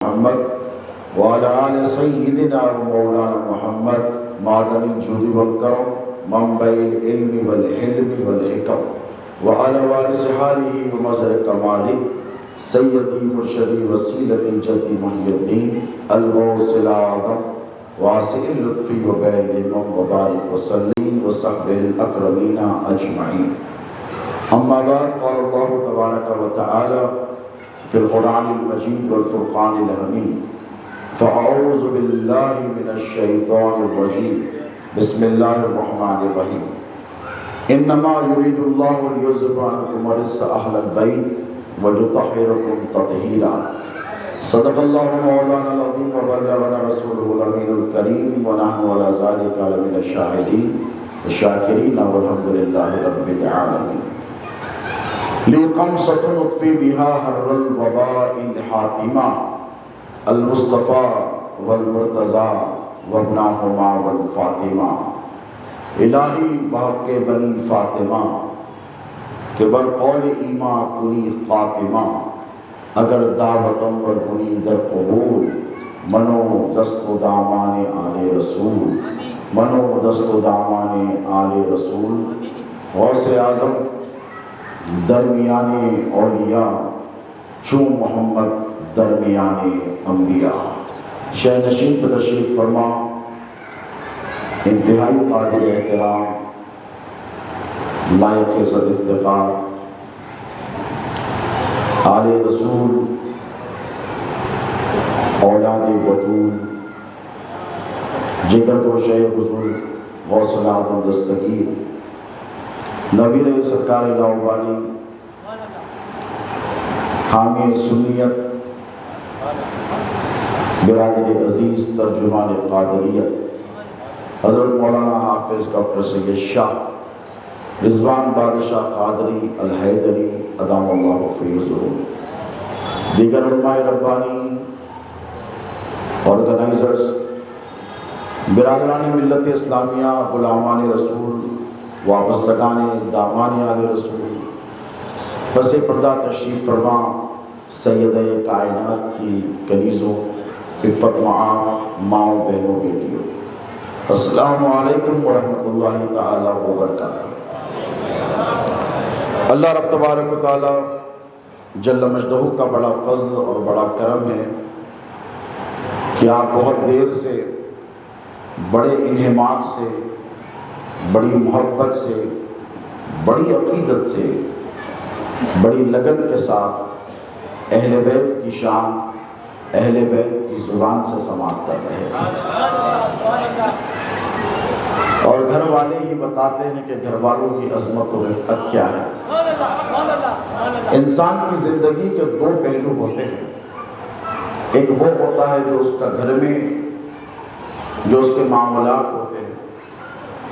محمد وعلى آل سيدنا ومولانا محمد معدن الجود والكرم منبع العلم والحلم والحكم وعلى وارث حاله ومظهر كماله سيدي مرشدي وسيلتي جدي محي الدين الغوث الأعظم واسع اللطف وبين وبارك وسلم وصحبه الأكرمين أجمعين. أما بعد، قال الله تبارك وتعالى في القرآن المجيد والفرقان الحميد: فأعوذ بالله من الشيطان الرجيم بسم الله الرحمن الرحيم. إنما يريد الله ليذهب عنكم الرجس أهل البيت ويطهركم تطهيرا. صدق الله مولانا العظيم وبلغنا رسوله الأمين الكريم ونحن على ذلك من الشاهدين الشاكرين والحمد لله رب العالمين. لي قمصة نطفي بها حر الوباء الحاتمة المصطفى والمرتضى وابناهما والفاطمہ. الہی بحق بنی فاطمہ کہ برقول ایماں کنی خاتمہ. اگر دعوتم پر کنی در قبول منو دست و دامان آل رسول. منو دست و دامان آل رسول. غوث اعظم درمیان اولیاء چون محمد درمیان انبیاء. شہ نشین پر تشریف فرما. انتہائی قابل احترام، لائق صد افتخار آل رسول، اولاد بطول، جگر گوشہ حضور غوث الاعظم دستگیر، نویر سرکار لاہوری، حامی سنیت، برادر عزیز ترجمان قادریت حضرت مولانا حافظ ڈاکٹر سید شاہ رضوان بادشاہ قادری الحیدری ادام اللہ فیضہ، دیگر علماء ربانی، آرگنائزرز، برادران ملت اسلامیہ، غلامان رسول، وابستگان دامان آل رسول، پس پردہ تشریف فرما سیدہ کائنات کی کنیزوں، عفت ماؤں بہنوں بیٹیوں، السلام علیکم ورحمۃ اللہ تعالی وبرکاتہ. اللہ رب تبارک و تعالی جل مجدہ کا بڑا فضل اور بڑا کرم ہے کہ آپ بہت دیر سے، بڑے انہماک سے، بڑی محبت سے، بڑی عقیدت سے، بڑی لگن کے ساتھ اہل بیت کی شان، اہل بیت کی زبان سے سماعت کر رہے ہیں. اور گھر والے ہی بتاتے ہیں کہ گھر والوں کی عظمت و رفعت کیا ہے. انسان کی زندگی کے دو پہلو ہوتے ہیں. ایک وہ ہوتا ہے جو اس کا گھر میں جو اس کے معاملات ہوتے ہیں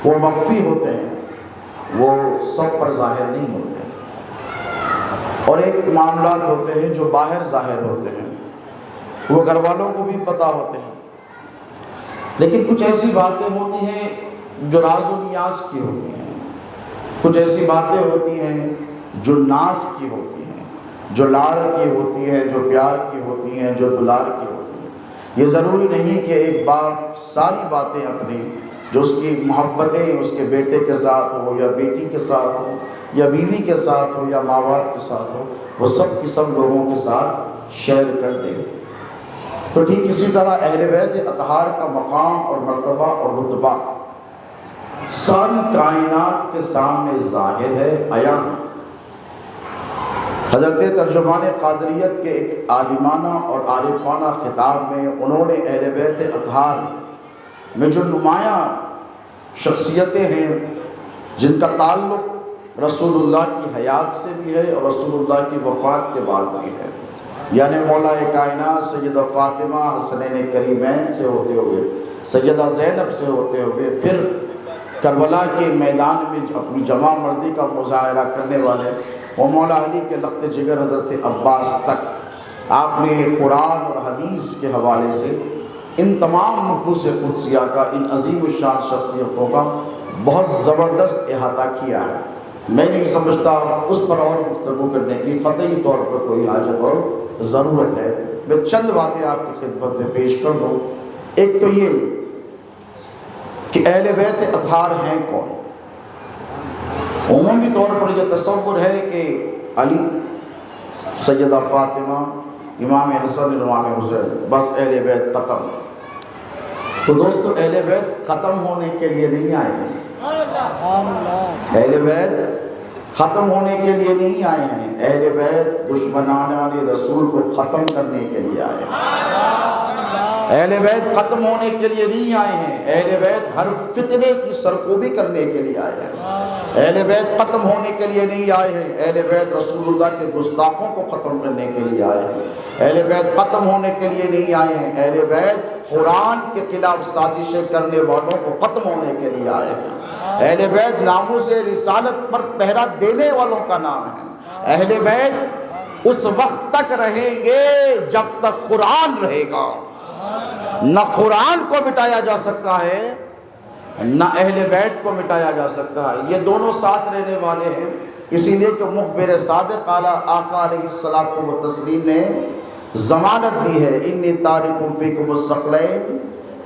وہ مخفی ہوتے ہیں، وہ سب پر ظاہر نہیں ہوتے ہیں. اور ایک معاملات ہوتے ہیں جو باہر ظاہر ہوتے ہیں، وہ گھر والوں کو بھی پتہ ہوتے ہیں. لیکن کچھ ایسی باتیں ہوتی ہیں جو راز و نیاز کی ہوتی ہیں، کچھ ایسی باتیں ہوتی ہیں جو ناز کی ہوتی ہیں، جو لاڑ کی ہوتی ہیں، جو پیار کی ہوتی ہیں، جو دلار کی ہوتی ہیں. یہ ضروری نہیں کہ ایک بار ساری باتیں اپنی جو اس کی محبتیں اس کے بیٹے کے ساتھ ہو یا بیٹی کے ساتھ ہو یا بیوی کے ساتھ ہو یا ماں باپ کے ساتھ ہو، وہ سب کی سب لوگوں کے ساتھ شیئر کر دے. تو ٹھیک اسی طرح اہل بیت اطہار کا مقام اور مرتبہ اور رتبہ ساری کائنات کے سامنے ظاہر ہے، عیاں ہے. حضرت ترجمان قادریت کے ایک عالمانہ اور عارفانہ خطاب میں انہوں نے اہل بیت اطہار میں جو نمایاں شخصیتیں ہیں جن کا تعلق رسول اللہ کی حیات سے بھی ہے اور رسول اللہ کی وفات کے بعد بھی ہے، یعنی مولا کائنات سیدہ فاطمہ حسنین کریمین سے ہوتے ہوئے، سیدہ زینب سے ہوتے ہوئے، پھر کربلا کے میدان میں اپنی جمع مردی کا مظاہرہ کرنے والے وہ مولا علی کے لخت جگر حضرت عباس تک آپ نے قرآن اور حدیث کے حوالے سے ان تمام نفوس قدسیہ کا، ان عظیم الشان شخصیتوں کا بہت زبردست احاطہ کیا ہے. میں نہیں سمجھتا اس پر اور گفتگو کرنے کی قطعی طور پر کوئی حاجت اور ضرورت ہے. میں چند باتیں آپ کی خدمت میں پیش کر دوں۔ ایک تو یہ کہ اہل بیت اطہار ہیں کون؟ عمومی طور پر یہ تصور ہے کہ علی، سیدہ فاطمہ، امام حسن، امام حسین، بس اہل بیت ختم۔ تو دوستو اہل بیت ختم ہونے کے لیے نہیں آئے ہیں، اہل بیت ختم ہونے کے لیے نہیں آئے ہیں، اہل بیت دشمنان رسول کو ختم کرنے کے لیے آئے ہیں۔ اہل بیت ختم ہونے کے لیے نہیں آئے ہیں، اہل بیت ہر فتنے کی سرکوبی کرنے کے لیے آئے ہیں۔ اہل بیت ختم ہونے کے لیے نہیں آئے ہیں، اہل بیت رسول اللہ کے گستاخوں کو ختم کرنے کے لیے آئے ہیں۔ اہل بیت ختم ہونے کے لیے نہیں آئے ہیں، اہل بیت قرآن کے خلاف سازشیں کرنے والوں کو ختم ہونے کے لیے آئے ہیں۔ اہل بیت ناموس رسالت پر پہرا دینے والوں کا نام ہے۔ اہل بیت اس وقت تک رہیں گے جب تک قرآن رہے گا۔ نہ قرآن کو مٹایا جا سکتا ہے، نہ اہل بیت کو مٹایا جا سکتا ہے، یہ دونوں ساتھ رہنے والے ہیں۔ اسی لیے کہ مخبر صادق اعلیٰ آقا علیہ الصلوۃ والتسلیم نے ضمانت دی ہے، انی تارک فیکم الثقلین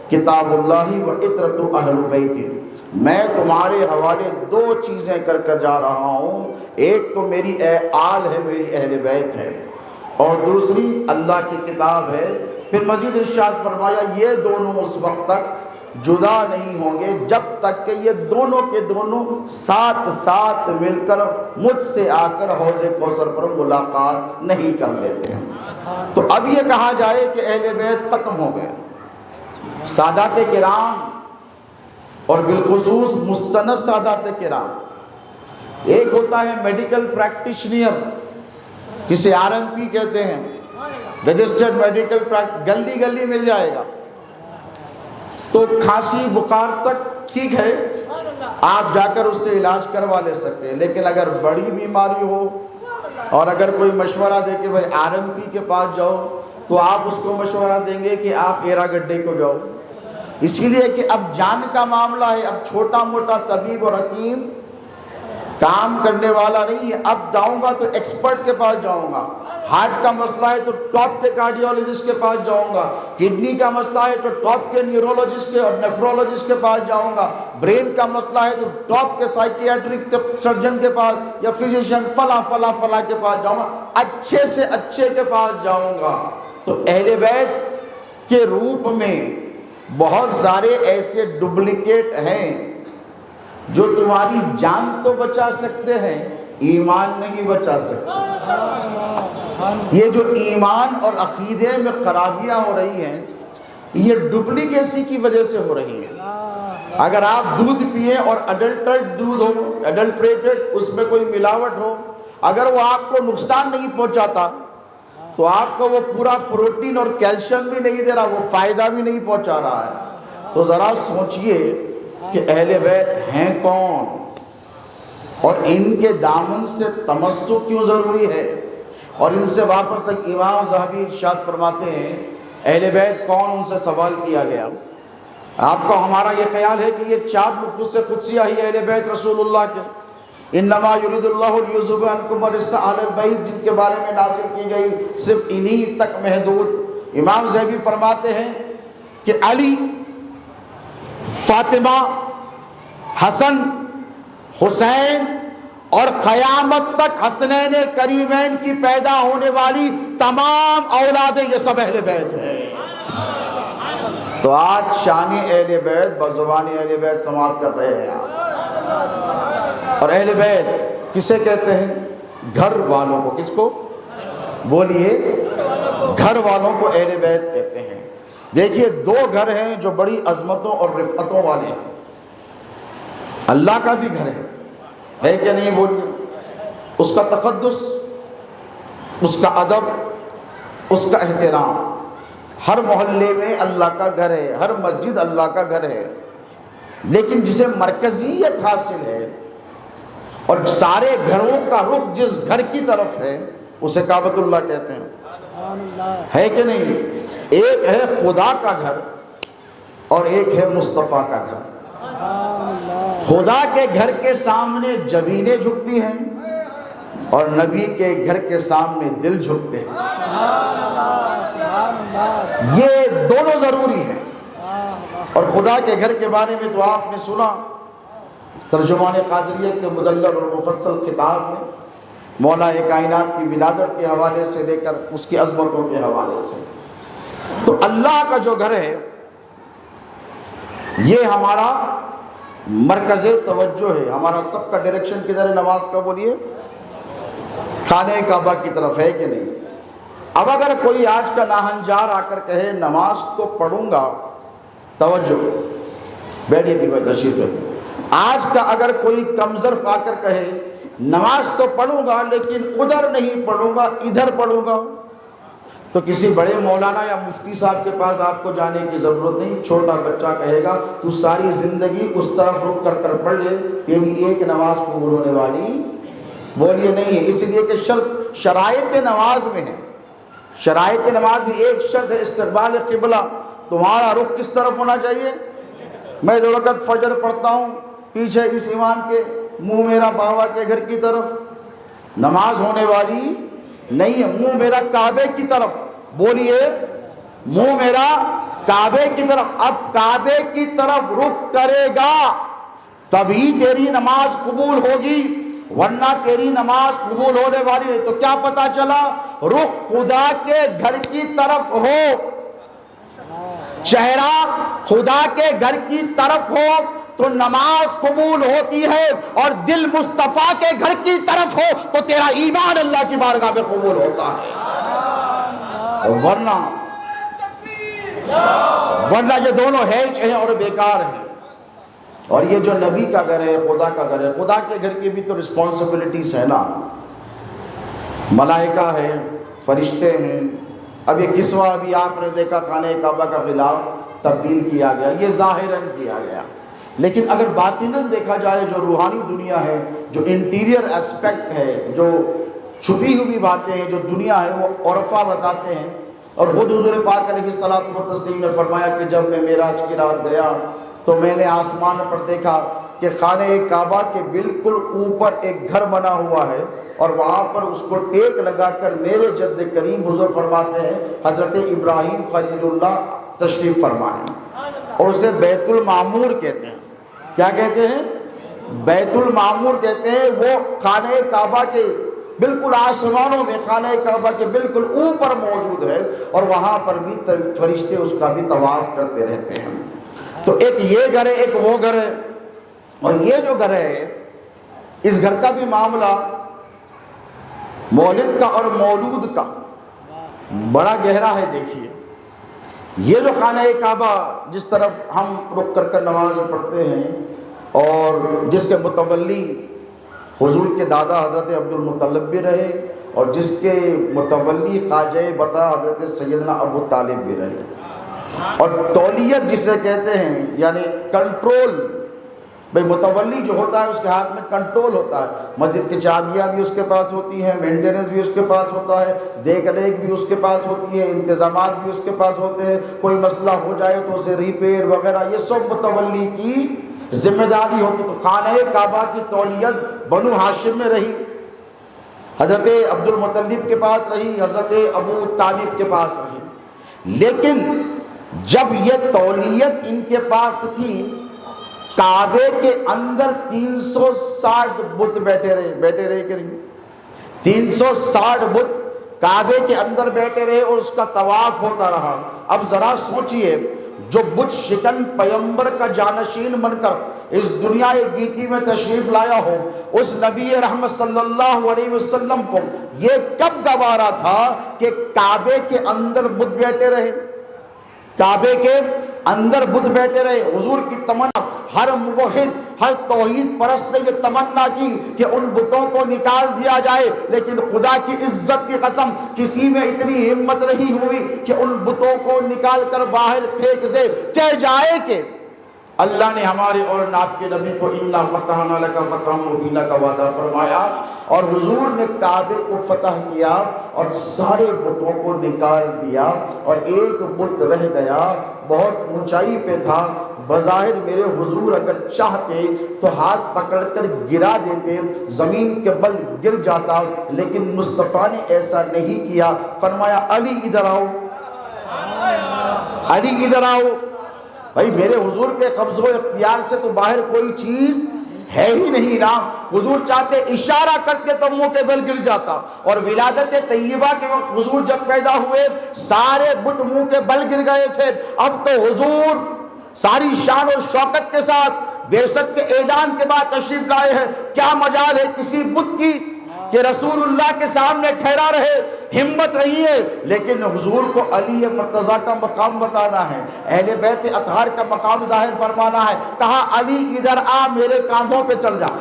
کتاب اللہ و عطرۃ اہل بیتی، میں تمہارے حوالے دو چیزیں کر جا رہا ہوں، ایک تو میری آل ہے، میری اہل بیت ہے، اور دوسری اللہ کی کتاب ہے۔ پھر مزید ارشاد فرمایا یہ دونوں اس وقت تک جدا نہیں ہوں گے جب تک کہ یہ دونوں کے دونوں ساتھ ساتھ مل کر مجھ سے آ کر حوض کوثر پر ملاقات نہیں کر لیتے ہیں۔ تو اب یہ کہا جائے کہ اہل بیت ختم ہو گئے، سادات کرام اور بالخصوص مستند سادات کرام، ایک ہوتا ہے میڈیکل پریکٹیشنر، جسے RMP کہتے ہیں، رجسٹرڈ میڈیکل پریکٹیشنر، گلی گلی مل جائے گا، تو کھانسی بخار تک ٹھیک ہے، آپ جا کر اس سے علاج کروا لے سکتے ہیں، لیکن اگر بڑی بیماری ہو اور اگر کوئی مشورہ دے کہ بھائی RMP کے پاس جاؤ، تو آپ اس کو مشورہ دیں گے کہ آپ ایرا گڈھے کو جاؤ، اسی لیے کہ اب جان کا معاملہ ہے، اب چھوٹا موٹا طبیب اور حکیم کام کرنے والا نہیں ہے، اب جاؤں گا تو ایکسپرٹ کے پاس جاؤں گا، ہارٹ کا مسئلہ ہے تو ٹاپ کے کارڈیولوجسٹ کے پاس جاؤں گا، کڈنی کا مسئلہ ہے تو ٹاپ کے نیورولوجسٹ کے اور نیفرولوجسٹ کے پاس جاؤں گا، برین کا مسئلہ ہے تو ٹاپ کے سائیکیاٹرک سرجن کے پاس یا فزیشین فلاں فلاں فلاں کے پاس جاؤں گا، اچھے سے اچھے کے پاس جاؤں گا۔ تو اہل بیت کے روپ میں بہت سارے ایسے ڈپلیکیٹ ہیں جو تمہاری جان تو بچا سکتے ہیں، ایمان نہیں بچا سکتے۔ یہ جو ایمان اور عقیدے میں خرابیاں ہو رہی ہیں، یہ ڈپلیکیسی کی وجہ سے ہو رہی ہیں۔ اگر آپ دودھ پیئیں اور اڈلٹریٹ دودھ ہو، اڈلٹریٹڈ، اس میں کوئی ملاوٹ ہو، اگر وہ آپ کو نقصان نہیں پہنچاتا تو آپ کو وہ پورا پروٹین اور کیلشیم بھی نہیں دے رہا، وہ فائدہ بھی نہیں پہنچا رہا ہے۔ تو ذرا سوچئے کہ اہل بیت ہیں کون اور ان کے دامن سے تمسک کیوں ضروری ہے، اور ان سے واپس تک امام ذہبی ارشاد فرماتے ہیں اہل بیت کون، ان سے سوال کیا گیا۔ آپ کو ہمارا یہ خیال ہے کہ یہ 4 نفوس قدسیہ ہی اہل بیت رسول اللہ کے، انما یرید اللہ لیذھب عنکم الرجس اہل البیت، جن کے بارے میں نازل کی گئی صرف انہی تک محدود۔ امام ذہبی فرماتے ہیں کہ علی، فاطمہ، حسن، حسین اور قیامت تک حسنین کریمین کی پیدا ہونے والی تمام اولادیں، یہ سب اہل بیت ہیں۔ تو آج شان اہل بیت بزبان اہل بیت سماعت کر رہے ہیں آپ۔ اور اہل بیت کسے کہتے ہیں؟ گھر والوں کو۔ کس کو؟ بولیے، گھر والوں کو اہل بیت کہتے ہیں۔ دیکھیے 2 گھر ہیں جو بڑی عظمتوں اور رفعتوں والے ہیں۔ اللہ کا بھی گھر ہے کہ نہیں؟ بولیے، اس کا تقدس، اس کا ادب، اس کا احترام۔ ہر محلے میں اللہ کا گھر ہے، ہر مسجد اللہ کا گھر ہے، لیکن جسے مرکزیت حاصل ہے اور سارے گھروں کا رخ جس گھر کی طرف ہے اسے کعبۃ اللہ کہتے ہیں، ہے کہ نہیں؟ ایک ہے خدا کا گھر اور ایک ہے مصطفیٰ کا گھر۔ خدا کے گھر کے سامنے جبینیں جھکتی ہیں اور نبی کے گھر کے سامنے دل جھکتے ہیں۔ یہ دونوں ضروری ہیں۔ اور خدا کے گھر کے بارے میں تو آپ نے سنا ترجمان قادریہ کے مدلل اور مفصل کتاب میں مولا کائنات کی ولادت کے حوالے سے لے کر اس کی عظمتوں کے حوالے سے۔ تو اللہ کا جو گھر ہے یہ ہمارا مرکز توجہ ہے، ہمارا سب کا ڈائریکشن کدھر ہے نماز کا؟ بولیے، خانہ کعبہ کی طرف ہے کہ نہیں؟ اب اگر کوئی آج کا ناہنجار آ کر کہے نماز تو پڑھوں گا، توجہ، بیٹھیے بھی میں تشریف رکھیں، آج کا اگر کوئی کمظرف آ کر کہے نماز تو پڑھوں گا لیکن ادھر نہیں پڑھوں گا ادھر پڑھوں گا، تو کسی بڑے مولانا یا مفتی صاحب کے پاس آپ کو جانے کی ضرورت نہیں۔ چھوٹا بچہ کہے گا تو ساری زندگی اس طرف رک کر کر پڑھ لے، تیری ایک نماز قبول ہونے والی بولیے نہیں ہے، اس لیے کہ شرائط نماز میں ہے، شرائط نماز میں ایک شرط ہے استقبال قبلہ، تمہارا رخ کس طرف ہونا چاہیے؟ میں 2 رکعت فجر پڑھتا ہوں، پیچھے اس امام کے منہ میرا بابا کے گھر کی طرف، نماز ہونے والی نہیں ہے۔ منہ میرا کعبے کی طرف، بولیے، منہ میرا کعبے کی طرف۔ اب کعبے کی طرف رخ کرے گا تبھی تیری نماز قبول ہوگی، ورنہ تیری نماز قبول ہونے والی نہیں۔ تو کیا پتا چلا؟ رخ خدا کے گھر کی طرف ہو، چہرہ خدا کے گھر کی طرف ہو تو نماز قبول ہوتی ہے، اور دل مصطفیٰ کے گھر کی طرف ہو تو تیرا ایمان اللہ کی بارگاہ میں قبول ہوتا ہے، ورنہ یہ دونوں ہیچ ہیں اور بیکار ہیں۔ اور یہ جو نبی کا گھر ہے، خدا کا گھر ہے، خدا کے گھر کی بھی تو رسپانسبلٹیز ہے نا، ملائکہ ہیں، فرشتے ہیں۔ اب یہ کسوہ ابھی آپ نے دیکھا خانہ کعبہ کا غلاف تبدیل کیا گیا، یہ ظاہراً کیا گیا، لیکن اگر باطناً دیکھا جائے جو روحانی دنیا ہے، جو انٹیریئر اسپیکٹ ہے، جو چھپی ہوئی باتیں ہیں، جو دنیا ہے، وہ عرفہ بتاتے ہیں۔ اور خود حضور پاک علیہ الصلوۃ والتسلیم نے فرمایا کہ جب میں معراج کی رات گیا تو میں نے آسمان پر دیکھا کہ خانہ کعبہ کے بالکل اوپر ایک گھر بنا ہوا ہے، اور وہاں پر اس کو ٹیک لگا کر میرے جد کریم حضور فرماتے ہیں حضرت ابراہیم خلیل اللہ تشریف فرمائے، اور اسے بیت المعمور کہتے ہیں۔ کیا کہتے ہیں؟ بیت المعمور کہتے ہیں۔ وہ خانہ کعبہ کے بالکل آسمانوں میں، خانہ کعبہ کے بالکل اوپر موجود ہے، اور وہاں پر بھی فرشتے اس کا بھی طواف کرتے رہتے ہیں۔ تو ایک یہ گھر ہے، ایک وہ گھر ہے، اور یہ جو گھر ہے اس گھر کا بھی معاملہ مولد کا اور مولود کا بڑا گہرا ہے۔ دیکھیے، یہ جو خانہ کعبہ جس طرف ہم رک کر کر نماز پڑھتے ہیں، اور جس کے متولی حضور کے دادا حضرت عبد المطلب بھی رہے، اور جس کے متولی خواجہ بتا حضرت سیدنا ابو طالب بھی رہے، اور تولیت جسے کہتے ہیں یعنی کنٹرول، بھئی متولی جو ہوتا ہے اس کے ہاتھ میں کنٹرول ہوتا ہے، مسجد کی چابیاں بھی اس کے پاس ہوتی ہیں، مینٹیننس بھی اس کے پاس ہوتا ہے، دیکھ ریکھ بھی اس کے پاس ہوتی ہے، انتظامات بھی اس کے پاس ہوتے ہیں، کوئی مسئلہ ہو جائے تو اسے ریپیئر وغیرہ، یہ سب متولی کی ذمہ داری ہوتی۔ تو خانہ کعبہ کی تولیت بنو ہاشم میں رہی، حضرت عبد المطلب کے پاس رہی، حضرت ابو طالب کے پاس رہی، لیکن جب یہ تولیت ان کے پاس تھی، کعبے کے اندر 360 بت بیٹھے رہے کہ نہیں؟ 360 بت کعبے کے اندر بیٹھے رہے، اور اس کا طواف ہوتا رہا۔ اب ذرا سوچئے، جو بت شکن پیغمبر کا جانشین بن کر اس دنیا گیتی میں تشریف لایا ہو، اس نبی رحمت صلی اللہ علیہ وسلم کو یہ کب گوارا تھا کہ کعبے کے اندر بت بیٹھے رہے؟ کعبے کے اندر بت بیٹھے رہے۔ حضور کی تمنا، ہر موحد، ہر توحید پرست نے یہ تمنا کی کہ ان بتوں کو نکال دیا جائے، لیکن خدا کی عزت کی قسم کسی میں اتنی ہمت نہیں ہوئی کہ ان بتوں کو نکال کر باہر پھینک دے، چاہے جائے کہ اللہ نے ہمارے اور آپ کے نبی کو اِنَّا فَتَحْنَا لَكَ فَتْحًا مُبِينًا کا وعدہ فرمایا، اور حضور نے کعبے کو فتح کیا اور سارے بتوں کو نکال دیا، اور ایک بت رہ گیا، بہت اونچائی پہ تھا، بظاہر میرے حضور اگر چاہتے تو ہاتھ پکڑ کر گرا دیتے، زمین کے بل گر جاتا، لیکن مصطفیٰ نے ایسا نہیں کیا۔ فرمایا علی ادھر آؤ، علی ادھر آؤ. بھائی میرے حضور کے قبض و اختیار سے تو باہر کوئی چیز ہے ہی نہیں نا. حضور چاہتے اشارہ کرتے تو منہ کے بل گر جاتا. اور ولادت طیبہ کے وقت حضور جب پیدا ہوئے سارے بت منہ کے بل گر گئے تھے. اب تو حضور ساری شان اور شوکت کے ساتھ بعثت کے اعلان کے بعد تشریف لائے ہیں. کیا مجال ہے کسی بت کی کہ رسول اللہ کے سامنے ٹھہرا رہے؟ ہمت نہیں ہے. لیکن حضور کو علی مرتضیٰ کا مقام بتانا ہے, اہل بیت اطہار کا مقام ظاہر فرمانا ہے. کہا علی ادھر آ میرے کاندھوں پہ چل جا,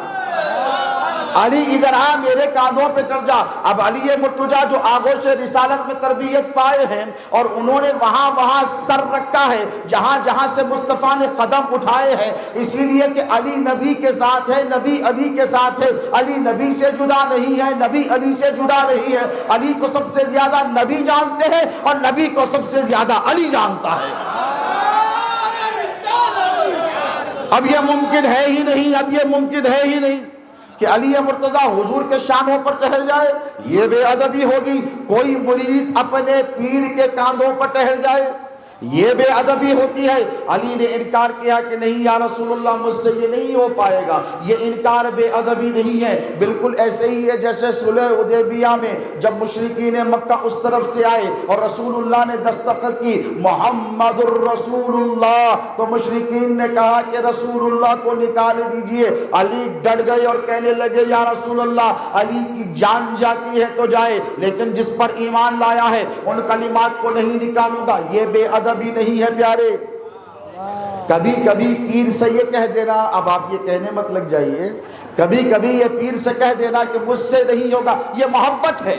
علی ادھر آ میرے کاندھوں پہ چل جا. اب علی مرتضیٰ جو آغوش رسالت میں تربیت پائے ہیں اور انہوں نے وہاں وہاں سر رکھا ہے جہاں جہاں سے مصطفیٰ نے قدم اٹھائے ہیں, اسی لیے کہ علی نبی کے ساتھ ہے, نبی علی کے ساتھ ہے. علی نبی سے جدا نہیں ہے, نبی علی سے جدا نہیں ہے. علی کو سب سے زیادہ نبی جانتے ہیں اور نبی کو سب سے زیادہ علی جانتا ہے. اب یہ ممکن ہے ہی نہیں, اب یہ ممکن ہے ہی نہیں کہ علی مرتضیٰ حضور کے شانوں پر ٹہل جائے. یہ بے ادبی ہوگی. کوئی مرید اپنے پیر کے کاندھوں پر ٹہل جائے, یہ بے ادبی ہوتی ہے. علی نے انکار کیا کہ نہیں یا رسول اللہ مجھ سے یہ نہیں ہو پائے گا. یہ انکار بے ادبی نہیں ہے, بالکل ایسے ہی ہے جیسے صلح حدیبیہ میں جب مشرکین مکہ اس طرف سے آئے اور رسول اللہ نے دستخط کی محمد الرسول اللہ, تو مشرکین نے کہا کہ رسول اللہ کو نکال دیجئے. علی ڈر گئے اور کہنے لگے یا رسول اللہ علی کی جان جاتی ہے تو جائے, لیکن جس پر ایمان لایا ہے ان کلمات کو نہیں نکالوں گا. یہ بے ادبی بھی نہیں ہے پیارے. کبھی کبھی پیر سے یہ کہہ دینا, اب آپ یہ کہنے مت لگ جائیے, کبھی کبھی یہ پیر سے کہہ دینا کہ مجھ سے نہیں ہوگا, یہ محبت ہے,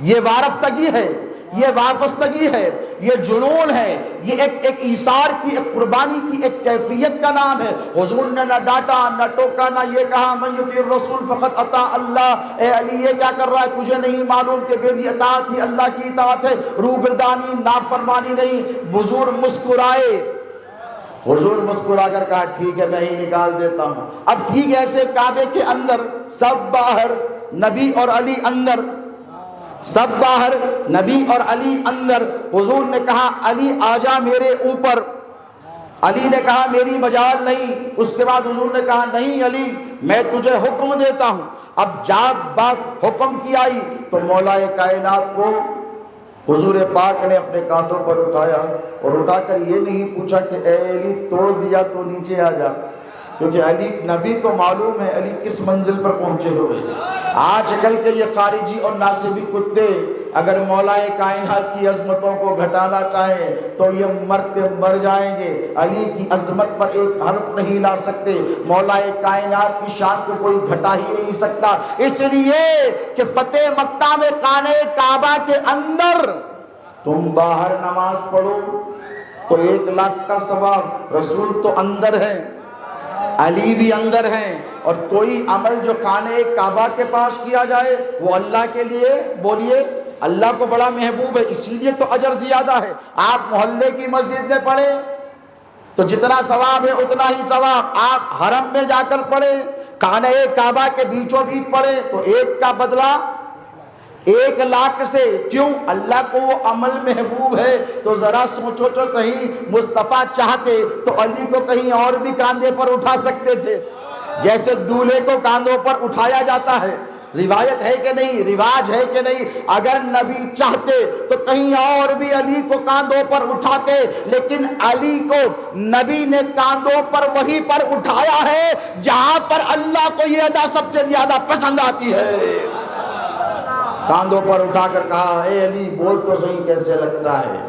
یہ وارفتگی ہے, یہ وابستگی ہے, یہ جنون ہے, یہ ایک ایثار کی, ایک قربانی کی ایک کیفیت کا نام ہے. حضور نے نہ ڈانٹا نہ ٹوکا نہ یہ کہا من یطیع الرسول فقط اطاع اللہ. اے علی یہ کیا کر رہا ہے, تجھے نہیں معلوم کہ میری اطاعت ہی اللہ کی اطاعت ہے, روگردانی نافرمانی نہیں. حضور مسکرائے, حضور مسکرا کر کہا ٹھیک ہے میں ہی نکال دیتا ہوں. اب ٹھیک ایسے کعبے کے اندر سب باہر, نبی اور علی اندر, سب باہر نبی اور علی اندر. حضور نے کہا علی آجا میرے اوپر. علی نے کہا میری مجال نہیں. اس کے بعد حضور نے کہا نہیں علی میں تجھے حکم دیتا ہوں. اب جب بات حکم کی آئی تو مولا کائنات کو حضور پاک نے اپنے کانٹوں پر اٹھایا اور اٹھا کر یہ نہیں پوچھا کہ اے علی توڑ دیا تو نیچے آ جا, کیونکہ علی نبی کو معلوم ہے علی کس منزل پر پہنچے ہوئے. آج کل کے یہ خارجی اور ناصبی کتے اگر مولا کائنات کی عظمتوں کو گھٹانا چاہیں تو یہ مرتے مر جائیں گے. علی کی عظمت پر ایک حرف نہیں لا سکتے, مولا کائنات کی شان کو کوئی گھٹا ہی نہیں سکتا. اس لیے کہ فتح مکہ میں خانہ کعبہ کے اندر تم باہر نماز پڑھو تو 1,00,000 کا ثواب, رسول تو اندر ہے, علی بھی اندر ہیں, اور کوئی عمل جو خانہ کعبہ کے پاس کیا جائے وہ اللہ کے لیے, بولیے اللہ کو بڑا محبوب ہے, اسی لیے تو اجر زیادہ ہے. آپ محلے کی مسجد میں پڑھیں تو جتنا ثواب ہے اتنا ہی ثواب. آپ حرم میں جا کر پڑھیں, خانہ کعبہ کے بیچوں بیچ پڑھیں تو ایک کا بدلہ 1,00,000 سے. کیوں؟ اللہ کو وہ عمل محبوب ہے. تو ذرا سوچو تو صحیح, مصطفیٰ چاہتے تو علی کو کہیں اور بھی کاندھے پر اٹھا سکتے تھے, جیسے دولہے کو کاندھوں پر اٹھایا جاتا ہے. روایت ہے کہ نہیں, رواج ہے کہ نہیں. اگر نبی چاہتے تو کہیں اور بھی علی کو کاندھوں پر اٹھاتے, لیکن علی کو نبی نے کاندھوں پر وہیں پر اٹھایا ہے جہاں پر اللہ کو یہ ادا سب سے زیادہ پسند آتی ہے. کاندھوں پر اٹھا کر کہا اے علی بول تو صحیح کیسے لگتا ہے.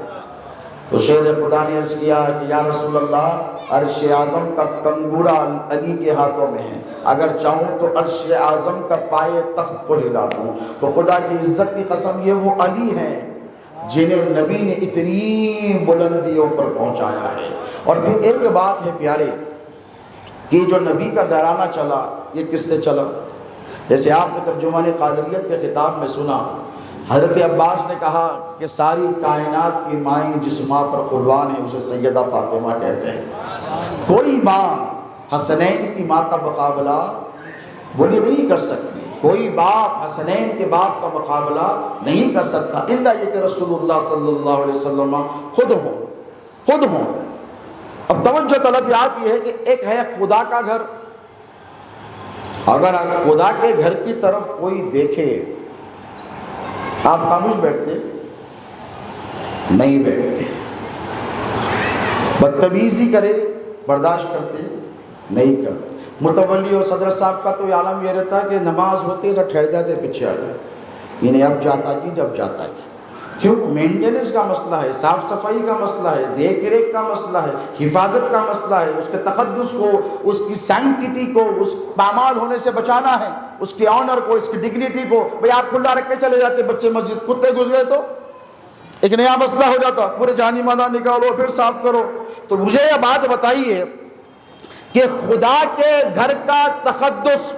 تو شیر خدا نے عرض کیا کہ یا رسول اللہ عرش اعظم کا کنگورا علی کے ہاتھوں میں ہے, اگر چاہوں تو عرش اعظم کا پائے تخت کو ہلا دوں. تو خدا کی عزت کی قسم یہ وہ علی ہیں جنہیں نبی نے اتنی بلندیوں پر پہنچایا ہے. اور پھر ایک بات ہے پیارے کہ جو نبی کا دورانہ چلا یہ کس سے چلا؟ جیسے آپ نے ترجمان قادریت کے خطاب میں سنا, حضرت عباس نے کہا کہ ساری کائنات کی مائیں جس ماں پر قربان ہے اسے سیدہ فاطمہ کہتے ہیں. کوئی ماں حسنین کی ماں کا مقابلہ بولی نہیں کر سکتی, کوئی باپ حسنین کے باپ کا مقابلہ نہیں کر سکتا, الا یہ کہ رسول اللہ صلی اللہ علیہ وسلم خود ہوں. خود ہوں. اب توجہ طلب یاد یہ ہے کہ ایک ہے خدا کا گھر. اگر خدا کے گھر کی طرف کوئی دیکھے، آپ خاموش بیٹھتے؟ نہیں بیٹھتے. بدتمیزی کرے برداشت کرتے؟ نہیں کرتے. متولی اور صدر صاحب کا تو عالم یہ رہتا ہے کہ نماز ہوتی ہے سب ٹھہر جاتے پیچھے آ جائے، انہیں اب جاتا کی جب جاتا کی. کیوں؟ مینٹیننس کا مسئلہ ہے، صاف صفائی کا مسئلہ ہے، دیکھ ریکھ کا مسئلہ ہے، حفاظت کا مسئلہ ہے، اس کے تقدس کو، اس کی سینکٹی کو، اس پامال ہونے سے بچانا ہے، اس کے آنر کو، اس کی ڈگنیٹی کو. بھئی آپ کھلا رکھ کے چلے جاتے بچے مسجد، کتے گزرے تو ایک نیا مسئلہ ہو جاتا، پورے جانی مانا نکالو پھر صاف کرو. تو مجھے یہ بات بتائیے کہ خدا کے گھر کا تقدس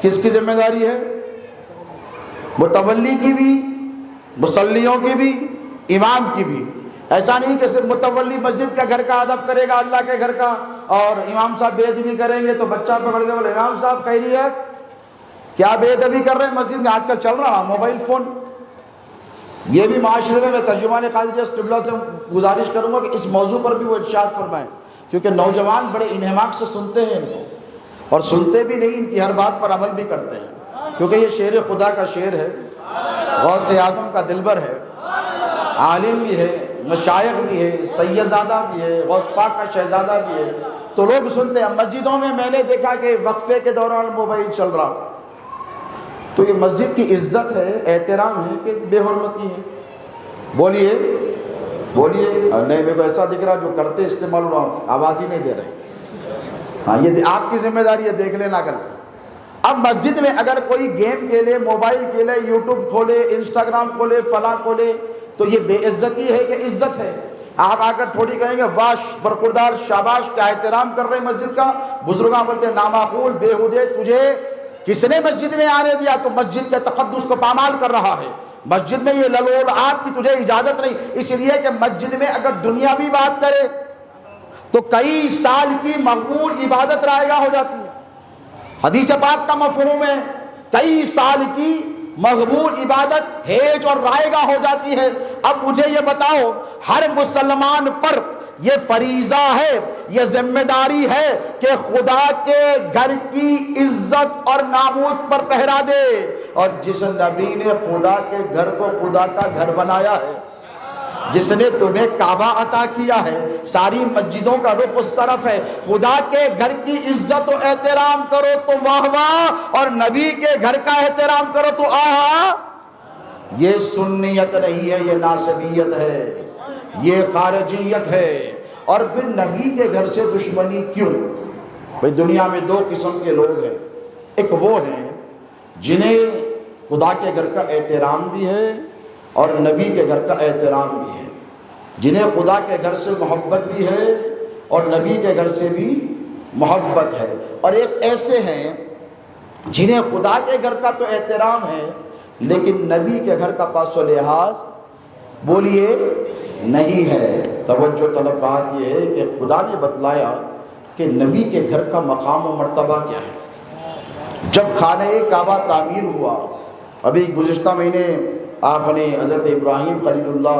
کس کی ذمہ داری ہے؟ متولی کی بھی، مصلیوں کی بھی، امام کی بھی. ایسا نہیں کہ صرف متولی مسجد کا گھر کا ادب کرے گا اللہ کے گھر کا، اور امام صاحب بے ادبی کریں گے تو بچہ پکڑ کے بولے امام صاحب خیریت، کیا بے ادبی کر رہے ہیں مسجد میں؟ آج کل چل رہا موبائل فون. یہ بھی معاشرے میں ترجمان قادریہ قبلہ سے گزارش کروں گا کہ اس موضوع پر بھی وہ ارشاد فرمائیں، کیونکہ نوجوان بڑے انہماک سے سنتے ہیں ان کو، اور سنتے بھی نہیں، ان کی ہر بات پر عمل بھی کرتے ہیں، کیونکہ یہ شعر خدا کا شعر ہے، غوث اعظم کا دلبر ہے، عالم بھی ہے، مشائخ بھی ہے، سیدزادہ بھی ہے، غوث پاک کا شہزادہ بھی ہے، تو لوگ سنتے ہیں. مسجدوں میں میں نے دیکھا کہ وقفے کے دوران موبائل چل رہا، تو یہ مسجد کی عزت ہے، احترام ہے کہ بے حرمتی ہے؟ بولیے بولیے. نہیں، میرے کو ایسا دکھ رہا جو کرتے استعمال آواز ہی نہیں دے رہے. ہاں، یہ آپ کی ذمہ داری ہے، دیکھ لینا کل. اب مسجد میں اگر کوئی گیم کھیلے، موبائل کھیلے، یوٹیوب کھولے، انسٹاگرام کھولے، فلاں کھولے، تو یہ بے عزتی ہے کہ عزت ہے؟ آپ آ کر تھوڑی کہیں گے واہ برخوردار شاباش کیا احترام کر رہے ہیں مسجد کا. بزرگاں بولتے ہیں نامعقول، بےہودے، تجھے کس نے مسجد میں آنے دیا؟ تو مسجد کے تقدس کو پامال کر رہا ہے. مسجد میں یہ للول آپ کی تجھے اجازت نہیں، اس لیے کہ مسجد میں اگر دنیاوی بات کرے تو کئی سال کی مقبول عبادت رائے گاہ ہو جاتی ہے. حدیث پاک کا مفہوم ہے کئی سال کی مقبول عبادت ہیج اور رائے گاہ ہو جاتی ہے. اب مجھے یہ بتاؤ، ہر مسلمان پر یہ فریضہ ہے، یہ ذمہ داری ہے کہ خدا کے گھر کی عزت اور ناموس پر پہرا دے. اور جس نبی نے خدا کے گھر کو خدا کا گھر بنایا ہے، جس نے تمہیں کعبہ عطا کیا ہے، ساری مسجدوں کا رخ اس طرف ہے، خدا کے گھر کی عزت و احترام کرو تو واہ واہ، اور نبی کے گھر کا احترام کرو تو آہا. یہ سنیت نہیں ہے، یہ ناسبیت ہے، یہ خارجیت ہے. اور پھر نبی کے گھر سے دشمنی کیوں؟ بھئی دنیا میں دو قسم کے لوگ ہیں. ایک وہ ہیں جنہیں خدا کے گھر کا احترام بھی ہے اور نبی کے گھر کا احترام بھی ہے، جنہیں خدا کے گھر سے محبت بھی ہے اور نبی کے گھر سے بھی محبت ہے. اور ایک ایسے ہیں جنہیں خدا کے گھر کا تو احترام ہے لیکن نبی کے گھر کا پاس و لحاظ بولیے نہیں ہے. توجہ طلب بات یہ ہے کہ خدا نے بتلایا کہ نبی کے گھر کا مقام و مرتبہ کیا ہے. جب خانہ کعبہ تعمیر ہوا، ابھی گزشتہ مہینے آپ نے حضرت ابراہیم خلیل اللہ،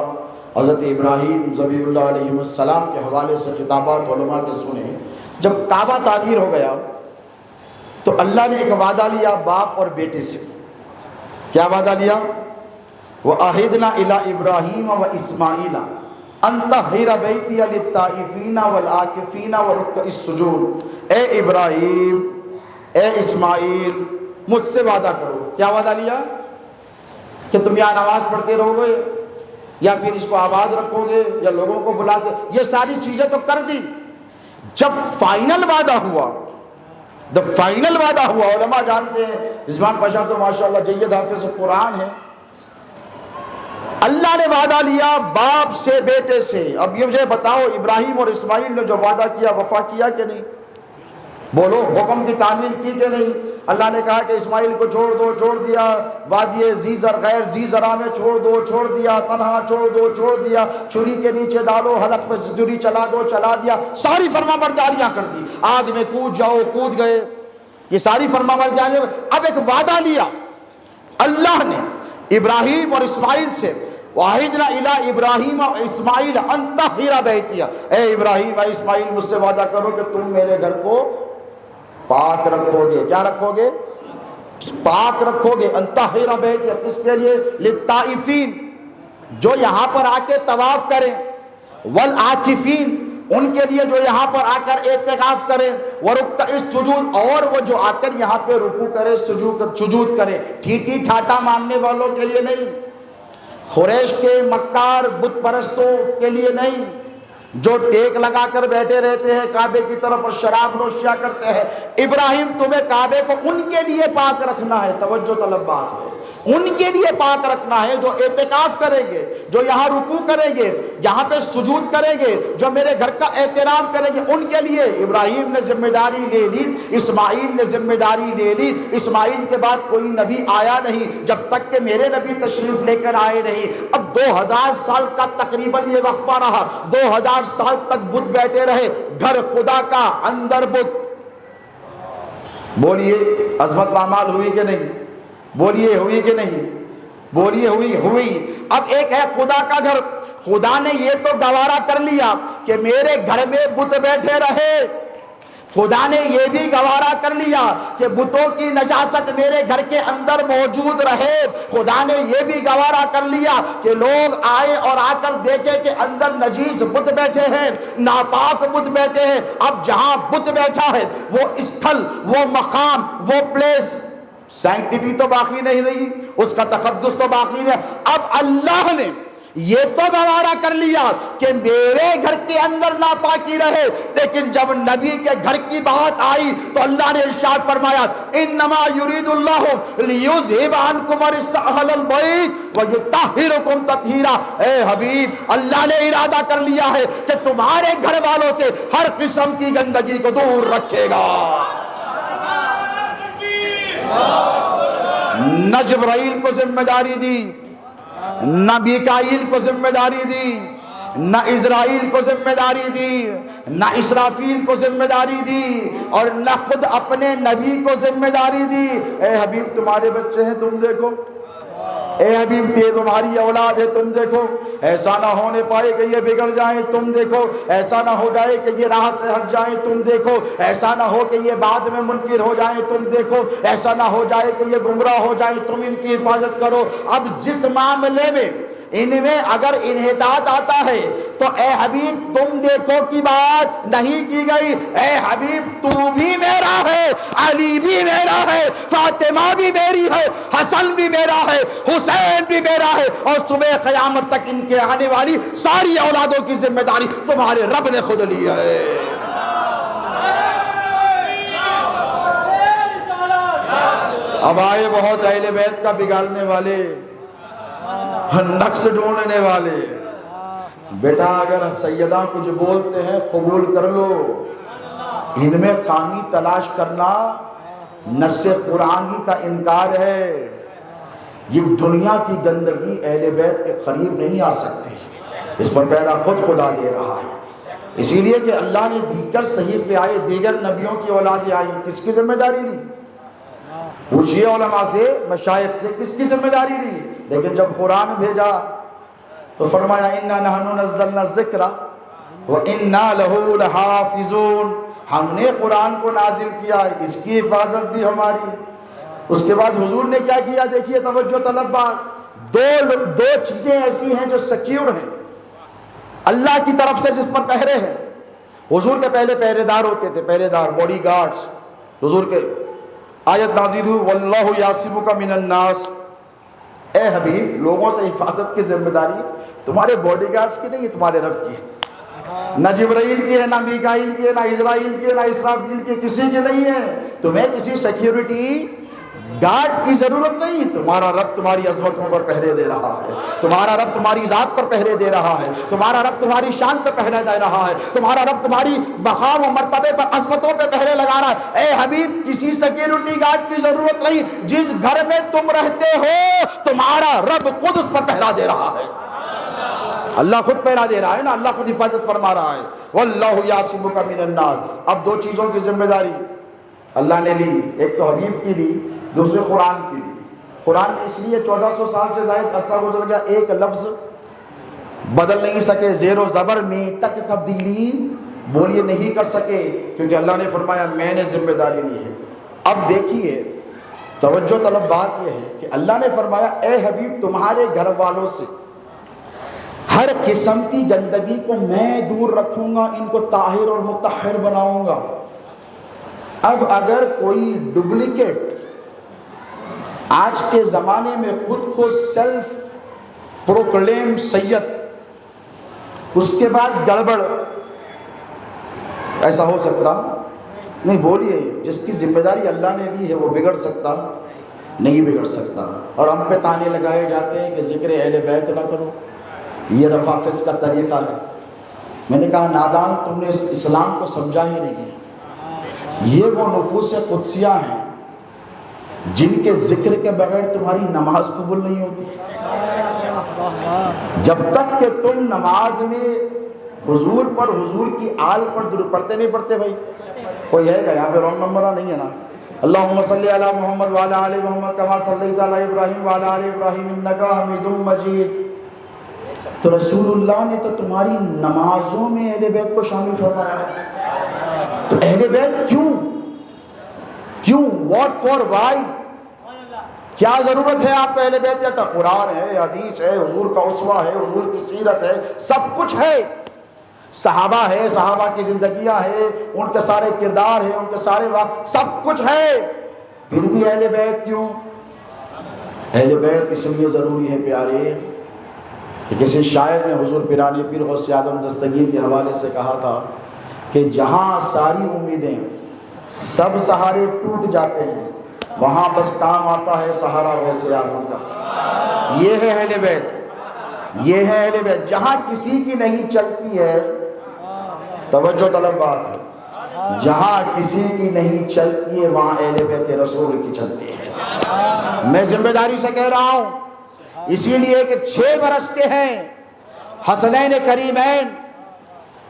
حضرت ابراہیم ذبیح اللہ علیہ السلام کے حوالے سے خطابات علماء کے سنے. جب کعبہ تعمیر ہو گیا تو اللہ نے ایک وعدہ لیا باپ اور بیٹے سے. کیا وعدہ لیا؟ وَأَعِدْنَا إِلَىٰ إِبْرَاهِيمَ وَإِسْمَاعِيلَ أَن طَهِّرَ بَيْتِيَ لِلطَّائِفِينَ وَالْعَاكِفِينَ وَرُكَّعِ السُّجُودِ. اے ابراہیم، اے اسماعیل، مجھ سے وعدہ کرو. کیا وعدہ لیا؟ کہ تم یہاں نماز پڑھتے رہو گے یا پھر اس کو آباد رکھو گے یا لوگوں کو بلاتے. یہ ساری چیزیں تو کر دی. جب فائنل وعدہ ہوا، فائنل وعدہ ہوا، علماء جانتے ہیں، رضوان پاشا تو ماشاءاللہ جید حافظ قرآن ہے، اللہ نے وعدہ لیا باپ سے بیٹے سے. اب یہ مجھے بتاؤ ابراہیم اور اسماعیل نے جو وعدہ کیا وفا کیا کہ نہیں؟ بولو، حکم کی تعمیل کی کہ نہیں؟ اللہ نے کہا کہ اسماعیل کو چھوڑ دو، چھوڑ دیا. وادی زیزر غیر زیزرا میں چھوڑ دو، چھوڑ دیا. تنہا چھوڑ دو، چھوڑ دیا. چھری کے نیچے ڈالو، حلق پہ چھری چلا دو، چلا دیا. ساری فرمانبرداریاں کر دی. آگ میں کود جاؤ، کود گئے. یہ ساری فرمانبرداریاں. اب ایک وعدہ لیا اللہ نے ابراہیم اور اسماعیل سے وَعَهِدْنَا إِلَىٰ إِبْرَاهِيمَ وَإِسْمَاعِيلَ أَن طَهِّرَ بَيْتِيَ، اے ابراہیم اور اسماعیل مجھ سے وعدہ کرو کہ تم میرے گھر کو پاک رکھو گے. کیا رکھو گے؟ پاک رکھو گے. أَن طَهِّرَ بَيْتِيَ، کس کے لیے؟ لِلطَّائِفِينَ، جو یہاں پر آ کے طواف کریں، والعاکفین، ان کے لیے جو یہاں پر آ کر اعتکاف کریں، ورکع السجود، اور وہ جو آ کر یہاں پہ رکوع کرے، سجود کرے. ٹھیٹھی ٹھاٹا ماننے والوں کے لیے نہیں، قریش کے مکار بت پرستوں کے لیے نہیں، جو ٹیک لگا کر بیٹھے رہتے ہیں کعبے کی طرف اور شراب نوشیاں کرتے ہیں. ابراہیم تمہیں کعبے کو ان کے لیے پاک رکھنا ہے. توجہ طلب بات ہے، ان کے لیے پاک رکھنا ہے جو اعتکاف کریں گے، جو یہاں رکوع کریں گے، یہاں پہ سجود کریں گے، جو میرے گھر کا احترام کریں گے، ان کے لیے. ابراہیم نے ذمہ داری لے لی، اسماعیل نے ذمہ داری لے لی. اسماعیل کے بعد کوئی نبی آیا نہیں جب تک کہ میرے نبی تشریف لے کر آئے نہیں. اب 2000 سال کا تقریباً یہ وقفہ رہا، 2000 سال تک بت بیٹھے رہے، گھر خدا کا، اندر بت. بولیے عظمت پامال ہوئی کہ نہیں؟ بولیے ہوئی کہ نہیں؟ بولیے ہوئی. اب ایک ہے خدا کا گھر. خدا نے یہ تو گوارا کر لیا کہ میرے گھر میں بت بیٹھے رہے. خدا نے یہ بھی گوارا کر لیا کہ بتوں کی نجاست میرے گھر کے اندر موجود رہے. خدا نے یہ بھی گوارا کر لیا کہ لوگ آئے اور آ کر دیکھے کہ اندر نجیس بت بیٹھے ہیں، ناپاک بت بیٹھے ہیں. اب جہاں بت بیٹھا ہے وہ استھل، وہ مقام، وہ پلیس، سینکٹیٹی تو باقی نہیں رہی، اس کا تقدس تو باقی نہیں. اب اللہ نے یہ تو گوارا کر لیا کہ میرے گھر کے اندر ناپاکی رہے، لیکن جب نبی کے گھر کی بات آئی تو اللہ نے ارشاد فرمایا انما یرید اللہ لیذھب عنکم الرجس اہل البیت ویطہرکم تطہیرا. اے حبیب، اللہ نے ارادہ کر لیا ہے کہ تمہارے گھر والوں سے ہر قسم کی گندگی کو دور رکھے گا. نہ جبرائیل کو ذمہ داری دی، نہ میکائیل کو ذمہ داری دی، نہ اسرائیل کو ذمہ داری دی، نہ اسرافیل کو ذمہ داری دی، اور نہ خود اپنے نبی کو ذمہ داری دی. اے حبیب تمہارے بچے ہیں تم دیکھو، اے حبیب یہ تمہاری اولاد ہے تم دیکھو، ایسا نہ ہونے پائے کہ یہ بگڑ جائیں تم دیکھو، ایسا نہ ہو جائے کہ یہ راہ سے ہٹ جائیں تم دیکھو، ایسا نہ ہو کہ یہ بعد میں منکر ہو جائیں تم دیکھو، ایسا نہ ہو جائے کہ یہ گمراہ ہو جائیں تم ان کی حفاظت کرو. اب جس معاملے میں ان میں اگر انحطاط آتا ہے تو اے حبیب تم دیکھو کی بات نہیں کی گئی. اے حبیب تو بھی میرا ہے، علی بھی میرا ہے، فاطمہ بھی میری ہے، حسن بھی میرا ہے، حسین بھی میرا ہے، اور صبح قیامت تک ان کے آنے والی ساری اولادوں کی ذمہ داری تمہارے رب نے خود لی ہے. اب آئے بہت اہل بیت کا بگاڑنے والے، نقص ڈھونڈنے والے. بیٹا اگر سیدہ کچھ بولتے ہیں قبول کر لو، ان میں خامی تلاش کرنا نص قرآن کا انکار ہے. یہ دنیا کی گندگی اہل بیت کے قریب نہیں آ سکتی، اس پر پہلا خود خدا دے رہا ہے. اسی لیے کہ اللہ نے دیگر صحیفے آئے، دیگر نبیوں کی اولادیں آئی، کس کی ذمہ داری لی؟ پوچھئے علماء سے، مشائخ سے، کس کی ذمہ داری لی؟ لیکن جب قرآن بھیجا تو فرمایا اِنَّا نَحْنُ نَزَّلْنَا الذِّكْرَ وَإِنَّا لَهُ لَحَافِظُونَ. ہم نے قرآن کو نازل کیا، اس کی حفاظت بھی ہماری. اس کے بعد حضور نے کیا کیا؟ دیکھیے توجہ طلب بات. دو چیزیں ایسی ہیں جو سیکیور ہیں اللہ کی طرف سے، جس پر پہرے ہیں. حضور کے پہلے پہرے دار ہوتے تھے، پہرے دار، باڈی گارڈز. حضور کے آیت نازل ہوئی وَاللَّهُ يَعْصِمُكَ مِنَ النَّاسِ. اے حبیب لوگوں سے حفاظت کی ذمہ داری تمہارے باڈی گارڈز کی نہیں، تمہارے رب کی ہے. نہ جبرائیل کی ہے، نہ میکائیل کی ہے، نہ اسرائیل کی ہے، نہ اسرافیل کی، کسی کی نہیں ہے. تمہیں کسی سیکیورٹی گارڈ کی ضرورت نہیں. تمہارا رب تمہاری عظمتوں پر پہرے دے رہا ہے، تمہارا رب تمہاری ذات پر پہرے دے رہا ہے، تمہارا رب تمہاری شان پر پہرے دے رہا ہے، تمہارا رب تمہاری مقام و مرتبے پر، عظمتوں پہ پہرے لگا رہا ہے. اے حبیب کسی سیکیورٹی گارڈ کی ضرورت نہیں. جس گھر میں تم رہتے ہو تمہارا رب خود اس پر پہرا دے رہا ہے. اللہ خود پہرا دے رہا ہے نا، اللہ خود حفاظت فرما رہا ہے. وَاللَّهُ يَعْصِمُكَ مِنَ النَّاسِ. اب دو چیزوں کی ذمہ داری اللہ نے لی، ایک تو حبیب کی لی، دوسرے قرآن کی لی. قرآن میں اس لیے 1400 سال سے زائد عرصہ گزر گیا، ایک لفظ بدل نہیں سکے، زیر و زبر میں تک تبدیلی بولیے نہیں کر سکے، کیونکہ اللہ نے فرمایا میں نے ذمہ داری لی ہے۔ اب دیکھیے توجہ طلب بات یہ ہے کہ اللہ نے فرمایا اے حبیب تمہارے گھر والوں سے ہر قسم کی گندگی کو میں دور رکھوں گا، ان کو طاہر اور مطہر بناؤں گا۔ اب اگر کوئی ڈپلیکیٹ آج کے زمانے میں خود کو سیلف پروکلیم سید، اس کے بعد گڑبڑ، ایسا ہو سکتا نہیں؟ بولیے، جس کی ذمہ داری اللہ نے لی ہے وہ بگڑ سکتا نہیں؟ بگڑ سکتا۔ اور ہم پہ تانے لگائے جاتے ہیں کہ ذکر اہل بیت نہ کرو، یہ روافظ کا طریقہ ہے۔ میں نے کہا نادان، تم نے اس اسلام کو سمجھا ہی نہیں ہے۔ یہ وہ نفوس قدسیہ ہیں جن کے ذکر کے بغیر تمہاری نماز قبول نہیں ہوتی۔ جب تک کہ تم نماز میں حضور پر، حضور کی آل پر درود پڑھتے نہیں پڑھتے بھائی؟ کوئی ہے گا یہاں پہ رونگ نمبر نہیں ہے نا؟ اللہم صلی علی محمد وعلی آل محمد کما صلیت علی ابراہیم وعلی آل ابراہیم انک حمید مجید۔ تو رسول اللہ نے تو تمہاری نمازوں میں اہل بیت کو شامل فرمایا ہے۔ تو اہل بیت کیوں واٹ فار وائی؟ کیا ضرورت ہے آپ اہل بیت؟ یا قرآن ہے، حدیث ہے، حضور کا اسوہ ہے، حضور کی سیرت ہے، سب کچھ ہے، صحابہ ہے، صحابہ کی زندگیاں ہے، ان کے سارے کردار ہیں، ان کے سارے واقع، سب کچھ ہے، پھر بھی اہل بیت کیوں؟ اہل بیت اس لیے ضروری ہے پیارے کہ کسی شاعر نے حضور پیرانی پیر غوث اعظم دستگیر کے حوالے سے کہا تھا کہ جہاں ساری امیدیں سب سہارے ٹوٹ جاتے ہیں وہاں بس کام آتا ہے سہارا غوث اعظم کا۔ یہ ہے اہل بیت، یہ ہے اہل بیت۔ جہاں کسی کی نہیں چلتی ہے، توجہ طلب بات ہے، جہاں کسی کی نہیں چلتی ہے وہاں اہل بیت رسول کی چلتی ہے۔ میں ذمہ داری سے کہہ رہا ہوں، اسی لیے کہ 6 برس کے ہیں حسنین کریمین،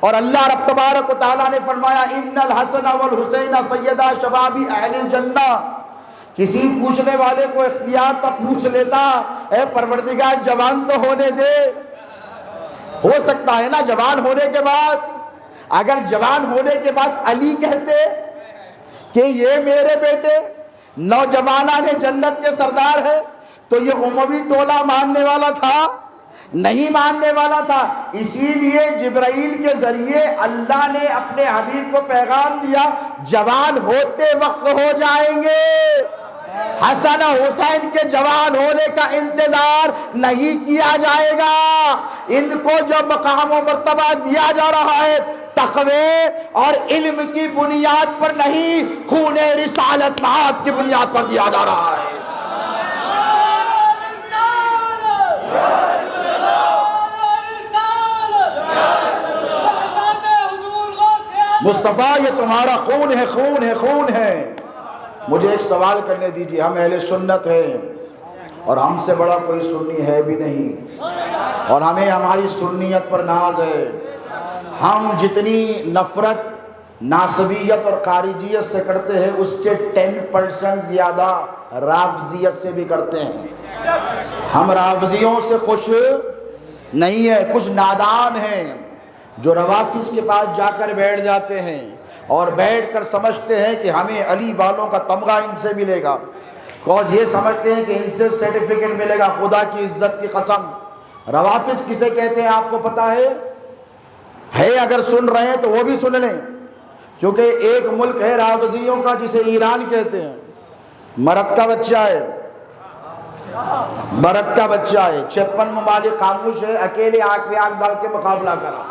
اور اللہ رب تبارک و تعالیٰ نے فرمایا ان الحسن والحسین سیدا شباب اہل الجنہ۔ کسی پوچھنے والے کو اختیار تک پوچھ لیتا، اے پروردگار جوان تو ہونے دے۔ ہو سکتا ہے نا جوان ہونے کے بعد، اگر جوان ہونے کے بعد علی کہتے کہ یہ میرے بیٹے نوجوانان جنت کے سردار ہے، تو یہ اموی ٹولہ ماننے والا تھا؟ نہیں ماننے والا تھا۔ اسی لیے جبرائیل کے ذریعے اللہ نے اپنے حبیب کو پیغام دیا جوان ہوتے وقت ہو جائیں گے، حسن حسین کے جوان ہونے کا انتظار نہیں کیا جائے گا۔ ان کو جو مقام و مرتبہ دیا جا رہا ہے تقوی اور علم کی بنیاد پر نہیں، خون رسالت معاد کی بنیاد پر دیا جا رہا ہے۔ مصطفیٰ یہ تمہارا خون ہے، خون ہے، خون ہے۔ مجھے ایک سوال کرنے دیجیے، ہم اہل سنت ہیں اور ہم سے بڑا کوئی سنی ہے بھی نہیں، اور ہمیں ہماری سنیت پر ناز ہے۔ ہم جتنی نفرت ناصبیت اور خارجیت سے کرتے ہیں اس سے 10% زیادہ رافضیت سے بھی کرتے ہیں۔ ہم رافضیوں سے خوش نہیں ہیں، کچھ نادان ہیں جو روافظ کے پاس جا کر بیٹھ جاتے ہیں اور بیٹھ کر سمجھتے ہیں کہ ہمیں علی والوں کا تمغہ ان سے ملے گا، کاز یہ سمجھتے ہیں کہ ان سے سرٹیفکیٹ ملے گا۔ خدا کی عزت کی قسم، روافظ کسے کہتے ہیں آپ کو پتا ہے؟ اگر سن رہے ہیں تو وہ بھی سن لیں، کیونکہ ایک ملک ہے رافضیوں کا جسے ایران کہتے ہیں، مرد کا بچہ ہے، مرد کا بچہ ہے، 56 ممالک خاموش ہے، اکیلے آنکھ پہ آنکھ ڈال کے مقابلہ کرا۔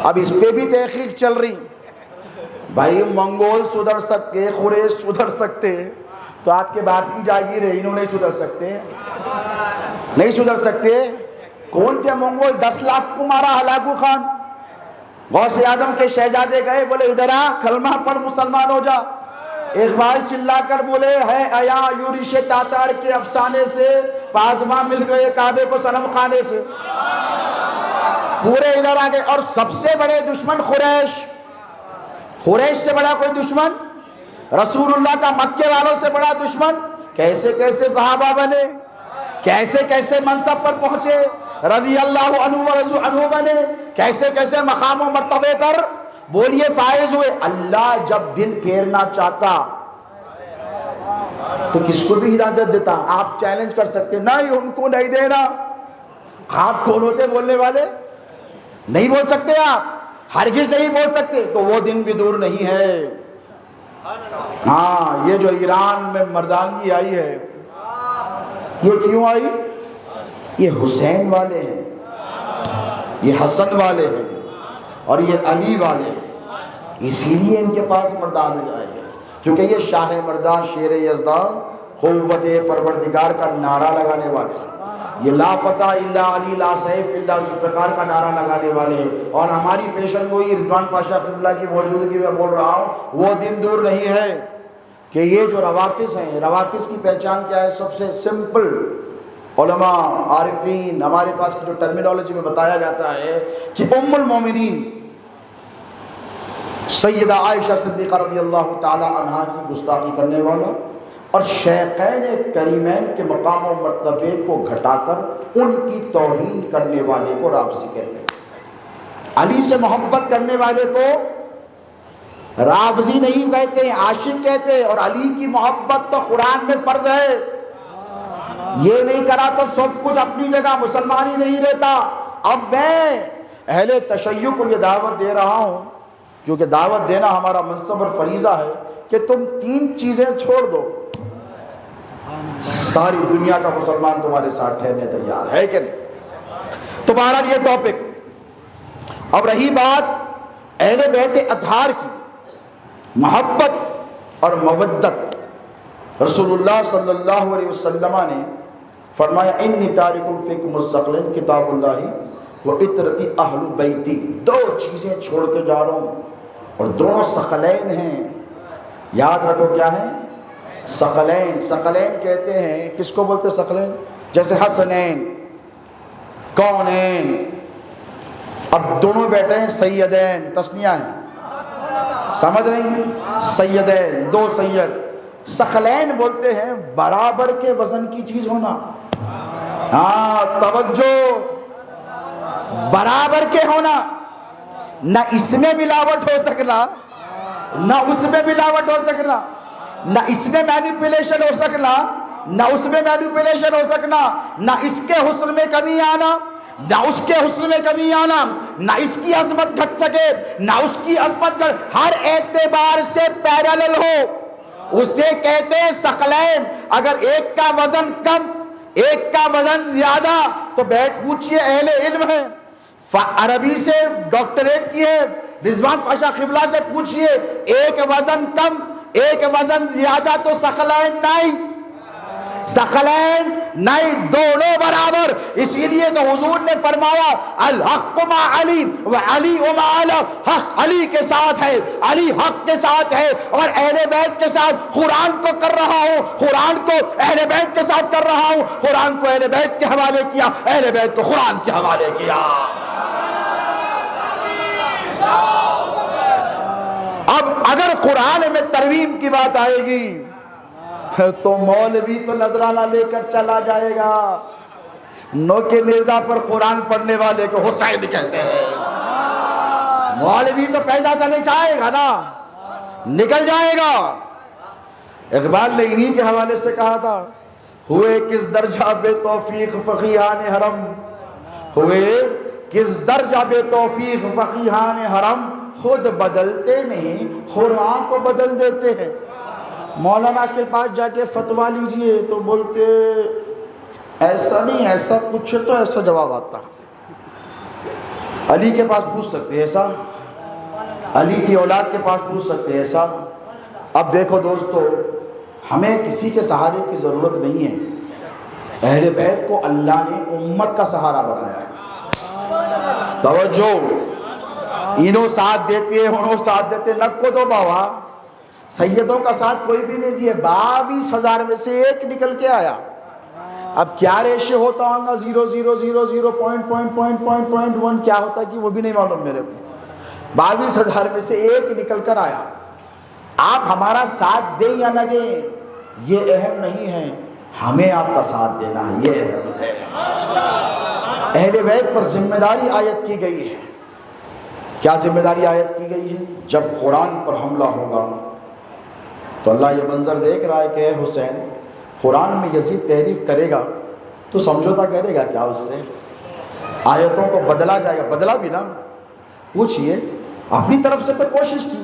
اب اس پہ بھی تحقیق چل رہی، بھائی منگول سدھر سکتے، قریش سدھر سکتے تو آپ کے باپ کی جاگیر ہے، انہوں نہیں سدھر سکتے، نہیں سدھر سکتے۔ کون تھے منگول؟ 10 لاکھ کو مارا ہلاکو خان۔ غوث اعظم کے شہزادے گئے، بولے ادھر آ، کلمہ پڑھ مسلمان ہو جا۔ اقبال چلا کر بولے ہے ایا یورش تاتار کے افسانے سے، پازما مل گئے کعبے کو صنم خانے سے۔ پورے ادھر آگے، اور سب سے بڑے دشمن قریش، قریش سے بڑا کوئی دشمن؟ رسول اللہ کا مکے والوں سے بڑا دشمن کیسے کیسے صحابہ بنے، کیسے کیسے منصب پر پہنچے، رضی اللہ عنہ و رضو عنہ بنے، کیسے کیسے مقام و مرتبے پر بولیے فائز ہوئے۔ اللہ جب دن پھیرنا چاہتا تو کس کو بھی ہدایت دیتا؟ آپ چیلنج کر سکتے، نہیں ان کو نہیں دینا۔ آپ کون ہوتے بولنے والے؟ نہیں بول سکتے، آپ ہرگز نہیں بول سکتے۔ تو وہ دن بھی دور نہیں ہے۔ ہاں، یہ جو ایران میں مردانگی آئی ہے، یہ کیوں آئی؟ یہ حسین والے ہیں، یہ حسن والے ہیں، اور یہ علی والے ہیں، اسی لیے ان کے پاس مردانگی آئی ہے، کیونکہ یہ شاہ مردان شیر یزداں قوت پروردگار کا نعرہ لگانے والے ہیں۔ یہ لا فتح الا علی، لا سیف الا ذوالفقار کا نعرہ لگانے والے ہیں۔ اور ہماری پیشن گوئی رضوان پاشا قبلہ کی موجودگی میں بول رہا ہوں، وہ دن دور نہیں ہے کہ یہ جو روافظ ہیں، روافظ کی پہچان کیا ہے؟ سب سے سمپل، علماء عارفین ہمارے پاس جو ٹرمینالوجی میں بتایا جاتا ہے کہ ام المومنین سیدہ عائشہ صدیقہ رضی اللہ تعالی عنہا کی گستاخی کرنے والا اور شیخین کریمین کے مقام و مرتبے کو گھٹا کر ان کی توہین کرنے والے کو رافضی کہتے ہیں۔ علی سے محبت کرنے والے کو رافضی نہیں کہتے، عاشق کہتے ہیں۔ اور علی کی محبت تو قرآن میں فرض ہے، یہ نہیں کرا تو سب کچھ اپنی جگہ، مسلمان ہی نہیں رہتا۔ اب میں اہل تشیع کو یہ دعوت دے رہا ہوں، کیونکہ دعوت دینا ہمارا منصب اور فریضہ ہے، کہ تم 3 چیزیں چھوڑ دو، ساری دنیا کا مسلمان تمہارے ساتھ ٹھہرنے تیار ہے کہ نہیں؟ تو بہرحال یہ ٹاپک۔ اب رہی بات اہل بیت اطہار کی محبت اور مودت، رسول اللہ صلی اللہ علیہ وسلم نے فرمایا انی تارک فیکم الثقلین کتاب اللہ و عطرتی اہل بیتی، 2 چیزیں چھوڑ کے جا رہا ہوں، اور دونوں ثقلین ہیں۔ یاد رکھو کیا ہیں؟ ثقلین۔ ثقلین کہتے ہیں، کس کو بولتے ثقلین؟ جیسے حسنین، کونین، اب دونوں بیٹے ہیں سیدین، تسنیہ ہیں، سمجھ رہے ہیں؟ سیدین، 2 سید۔ ثقلین بولتے ہیں برابر کے وزن کی چیز ہونا۔ ہاں توجہ، برابر کے ہونا، نہ اس میں ملاوٹ ہو سکنا، نہ اس میں ملاوٹ ہو سکنا، نہ اس میں مینیپولیشن ہو سکنا، نہ اس میں مینیپولیشن ہو سکنا، نہ اس کے حسن میں کمی آنا، نہ اس کے حسن میں کمی آنا، نہ اس کی عظمت گھٹ سکے، نہ اس کی عظمت گھٹ، ہر اعتبار سے پیرالل ہو، اسے کہتے ہیں ثقلین۔ اگر ایک کا وزن کم، ایک کا وزن زیادہ، تو بیٹھ پوچھئے اہل علم ہیں، عربی سے ڈاکٹریٹ کی ہے، رضوان پاشا قبلہ سے پوچھئے، ایک وزن کم ایک وزن زیادہ تو ثقلین نہیں، ثقلین نہیں، دونوں برابر۔ اسی لیے تو حضور نے فرمایا الحق مع علی وعلی مع علی، حق علی کے ساتھ ہے، علی حق کے ساتھ ہے، اور اہل بیت کے ساتھ قرآن کو کر رہا ہوں، قرآن کو اہل بیت کے ساتھ کر رہا ہوں، قرآن کو اہل بیت کے حوالے کیا، اہل بیت کو قرآن کے حوالے کیا۔ اب اگر قرآن میں ترمیم کی بات آئے گی تو مولوی تو نذرانہ لے کر چلا جائے گا، نو کے نیزہ پر قرآن پڑھنے والے کو حسین کہتے ہیں، مولوی تو پیسہ چلے جائے گا نا، نکل جائے گا۔ اقبال نے انہی کے حوالے سے کہا تھا، ہوئے کس درجہ بے توفیق فقیہان حرم، ہوئے کس درجہ بے توفیق فقیہان حرم، خود بدلتے نہیں قرآن کو بدل دیتے ہیں۔ مولانا کے پاس جا کے فتویٰ لیجئے تو بولتے ایسا نہیں، ایسا پوچھے تو ایسا جواب آتا۔ علی کے پاس پوچھ سکتے ایسا، علی کی اولاد کے پاس پوچھ سکتے ایسا۔ اب دیکھو دوستو، ہمیں کسی کے سہارے کی ضرورت نہیں ہے، اہل بیت کو اللہ نے امت کا سہارا بنایا ہے۔ توجہ، انہوں ساتھ دیتے ہیں، انہوں ساتھ دیتے، نکو دو بابا، سیدوں کا ساتھ کوئی بھی نہیں دیے، 22,000 میں سے ایک نکل کے آیا۔ اب کیا ریشے ہوتا ہوگا، 0.000.1 کیا ہوتا کہ وہ بھی نہیں معلوم میرے کو، 22,000 میں سے ایک نکل کر آیا۔ آپ ہمارا ساتھ دیں یا نہ دیں، یہ اہم نہیں ہے، ہمیں آپ کا ساتھ دینا ہے، یہ اہم ہے۔ اہل بیت پر ذمہ داری عائد کی گئی ہے۔ کیا ذمہ داری عائد کی گئی ہے؟ جب قرآن پر حملہ ہوگا تو اللہ یہ منظر دیکھ رہا ہے کہ اے حسین، قرآن میں یزید تحریف کرے گا تو سمجھوتا کرے گا کیا اس سے؟ آیتوں کو بدلا جائے گا، بدلا بھی نا، پوچھئے اپنی طرف سے تو کوشش کی۔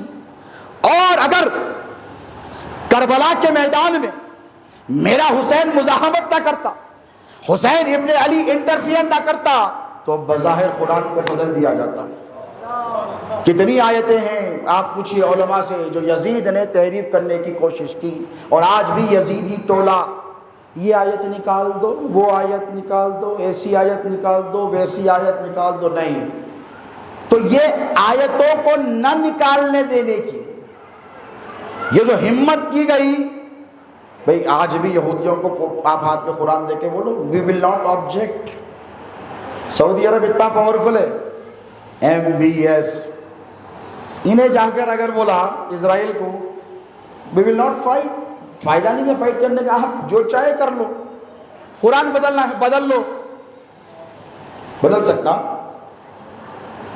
اور اگر کربلا کے میدان میں میرا حسین مزاحمت نہ کرتا، حسین ابن علی انٹرفیئر نہ کرتا، تو بظاہر قرآن کو بدل دیا جاتا۔ کتنی آیتیں ہیں آپ پوچھئے علماء سے جو یزید نے تحریف کرنے کی کوشش کی، اور آج بھی یزیدی ٹولہ یہ آیت نکال دو، وہ آیت نکال دو، ایسی آیت نکال دو، ویسی آیت نکال دو، نہیں۔ تو یہ آیتوں کو نہ نکالنے دینے کی یہ جو ہمت کی گئی، بھئی آج بھی یہودیوں کو آپ ہاتھ میں قرآن دے کے بولو we will not object۔ سعودی عرب اتنا پاورفل ہے، MBS انہیں جا کر اگر بولا اسرائیل کو we will not fight، فائدہ نہیں ہے فائٹ کرنے کا، آپ جو چاہے کر لو، قرآن بدلنا ہے بدل لو۔ بدل سکتا؟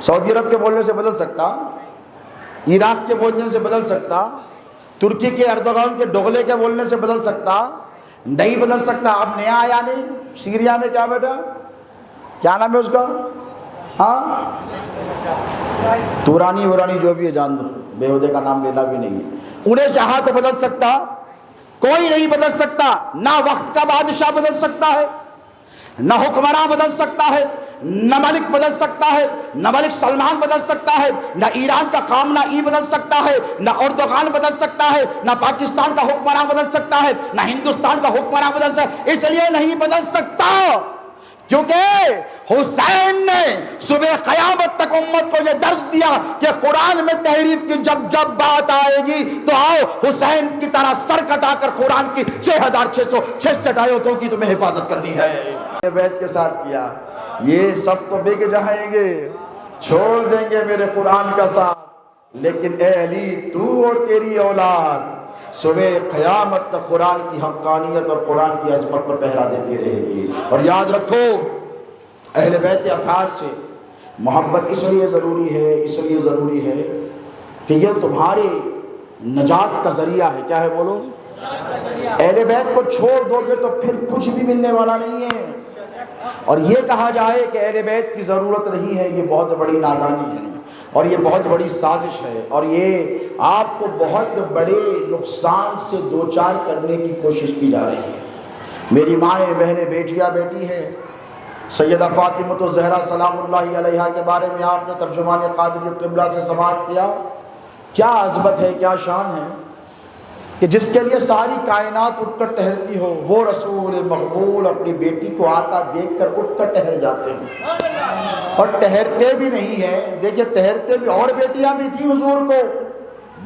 سعودی عرب کے بولنے سے بدل سکتا؟ عراق کے بولنے سے بدل سکتا؟ ترکی کے اردوغان کے ڈوغلے کے بولنے سے بدل سکتا؟ نہیں بدل سکتا۔ اب نیا آیا نہیں، سیریا میں کیا بیٹا، کیا نام ہے اس کا، ہاں تورانی ورانی جو بھی ہے جان دو، بیہودے کا نام لینا بھی نہیں ہے۔ انہیں چاہا تو بدل سکتا؟ کوئی نہیں بدل سکتا۔ نہ وقت کا بادشاہ بدل سکتا ہے، نہ حکمراں بدل سکتا ہے، نہ ملک بدل سکتا ہے، نہ ملک سلمان بدل سکتا ہے، نہ ایران کا خامنہ ای بدل سکتا ہے، نہ اردوغان بدل سکتا ہے، نہ پاکستان کا حکمراں بدل سکتا ہے، نہ ہندوستان کا حکمراں بدل سکتا ہے۔ اس لیے نہیں بدل سکتا کیونکہ حسین نے صبح قیامت تک امت کو یہ درس دیا کہ قرآن میں تحریف کی جب بات آئے گی تو آؤ حسین کی طرح سر کٹا کر قرآن کی 6666 آیتوں کی تمہیں حفاظت کرنی ہے۔ بیت کے ساتھ کیا، یہ سب تو بک جائیں گے، چھوڑ دیں گے میرے قرآن کا ساتھ، لیکن اے علی تو اور تیری اولاد صبح قیامت تک قرآن کی حقانیت اور قرآن کی عظمت پر پہرا دیتی رہے گی۔ اور یاد رکھو اہل بیت اطہار سے محبت اس لیے ضروری ہے کہ یہ تمہارے نجات کا ذریعہ ہے۔ کیا ہے بولو؟ اہل بیت کو چھوڑ دو گے تو پھر کچھ بھی ملنے والا نہیں ہے۔ اور یہ کہا جائے کہ اہل بیت کی ضرورت نہیں ہے، یہ بہت بڑی نادانی ہے اور یہ بہت بڑی سازش ہے، اور یہ آپ کو بہت بڑے نقصان سے دوچار کرنے کی کوشش کی جا رہی ہے۔ میری مائیں بہنیں بیٹیاں بیٹی ہیں، سیدہ فاطمہ الزہرا سلام اللہ علیہا کے بارے میں آپ نے ترجمان قادریت قبلہ سے سماعت کیا، کیا عظمت ہے، کیا شان ہے کہ جس کے لیے ساری کائنات اٹھ کر ٹہرتی ہو، وہ رسول مقبول اپنی بیٹی کو آتا دیکھ کر اٹھ کر ٹہر جاتے ہیں۔ اور ٹہرتے بھی نہیں ہیں، دیکھیں ٹہرتے بھی، اور بیٹیاں بھی تھیں حضور کو،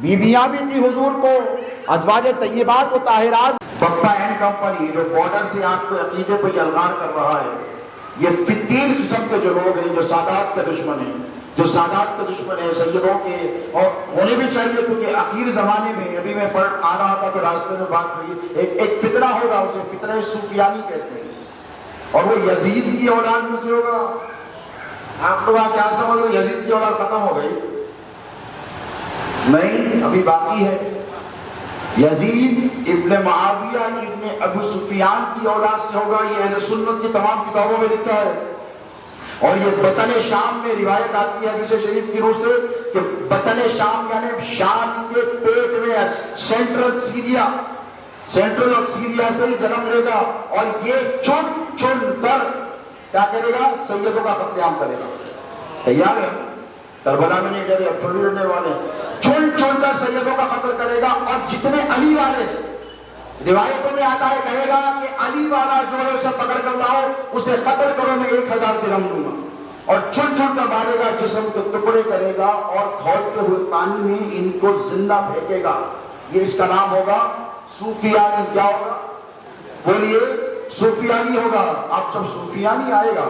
بیویاں بھی تھیں حضور کو، ازواج طیبات و طاہرات۔ پپا اینڈ کمپنی جو بارڈر سے آپ کو عقیدے کو یلغار کر رہا ہے، یہ فتیل قسم کے جو لوگ ہیں جو سادات کے دشمن ہیں، جو سادات کے دشمن ہیں، سیدوں کے، اور ہونے بھی چاہیے کیونکہ آخر زمانے میں ابھی میں پڑھ آ رہا تھا تو راستے میں بات ہوئی، ایک فتنہ ہوگا، اسے فتنہ سفیانی کہتے ہیں، اور وہ یزید کی اولاد میں سے ہوگا۔ آپ لوگ کیا سمجھ رہے یزید کی اولاد ختم ہو گئی؟ نہیں، ابھی باقی ہے۔ یزید ابن معاویہ ابن ابو سفیان کی اولاد سے ہوگا، یہ اہل سنت کی تمام کتابوں میں لکھا ہے۔ اور یہ بطن شام میں روایت آتی ہے حدیث شریف کی روح سے کہ بطن شام یعنی شام کے پیٹ میں سینٹرل آف سیریا سے ہی جنم لے گا، اور یہ چن چن کر کیا کرے گا؟ سیدوں کا قتل عام کرے گا۔ تیار ہے؟ کربلا میں نہیں ڈرے، اب تھوڑی ڈرنے والے، چن چن کر سیدوں کا قتل کرے گا، اور جتنے علی والے، روایتوں میں آتا ہے کہے گا کہ علی والا جو ہے اسے پکڑ کر لاؤ، اسے قتل کرو، میں 1000 درہم دوں گا، اور چن چن کر مارے گا، جسم کے ٹکڑے کرے گا، اور کھولتے ہوئے پانی میں ان کو زندہ پھینکے گا۔ یہ اس کا نام ہوگا صوفیانی۔ کیا ہوگا؟ بولیے، صوفیانی ہوگا۔ اب جب صوفیانی آئے گا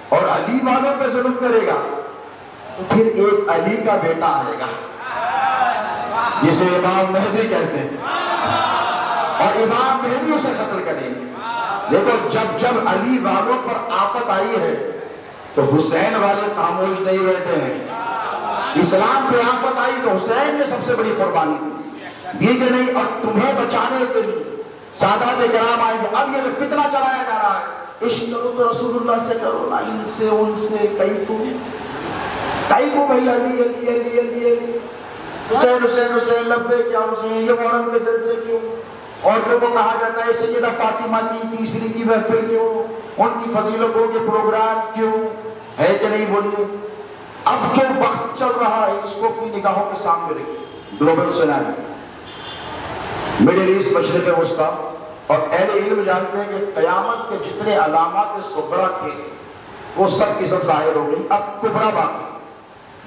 اور علی والوں پہ ظلم کرے گا تو پھر ایک علی کا بیٹا آئے گا جسے امام مہدی کہتے ہیں۔ اور امام مہدی اسے قتل کریں گے۔ دیکھو جب علی والوں پر آفت آئی ہے تو حسین والے خاموش نہیں بیٹھے ہیں۔ اسلام پہ آفت آئی تو حسین نے سب سے بڑی قربانی دی کہ نہیں، اور تمہیں بچانے کے لیے سادات کرام آئیں گے۔ اب یہ جو فتنہ چلایا جا رہا ہے، عشق کرو تو رسول اللہ سے کرو نا، ان سے ان سے کئی کو بھائی علی علی علی علی علی حسین حسین حسین لبے کیا حسین، یہ محرم کے جلسے کیوں؟ عورتوں کو کہا جاتا ہے سیدہ فاطمہ کی تیسری کی محفل کیوں، ان کی فضیلتوں کے پروگرام کیوں ہے کہ نہیں؟ بولیے۔ اب جو وقت چل رہا ہے اس کو اپنی نگاہوں کے سامنے رکھیے۔ گلوبل سیناریو، مڈل ایسٹ، مشرق وسطیٰ، اور اہل علم جانتے ہیں کہ قیامت کے جتنے علامات صغریٰ تھے وہ سب کی سب ظاہر ہو گئی، اب کبریٰ باقی،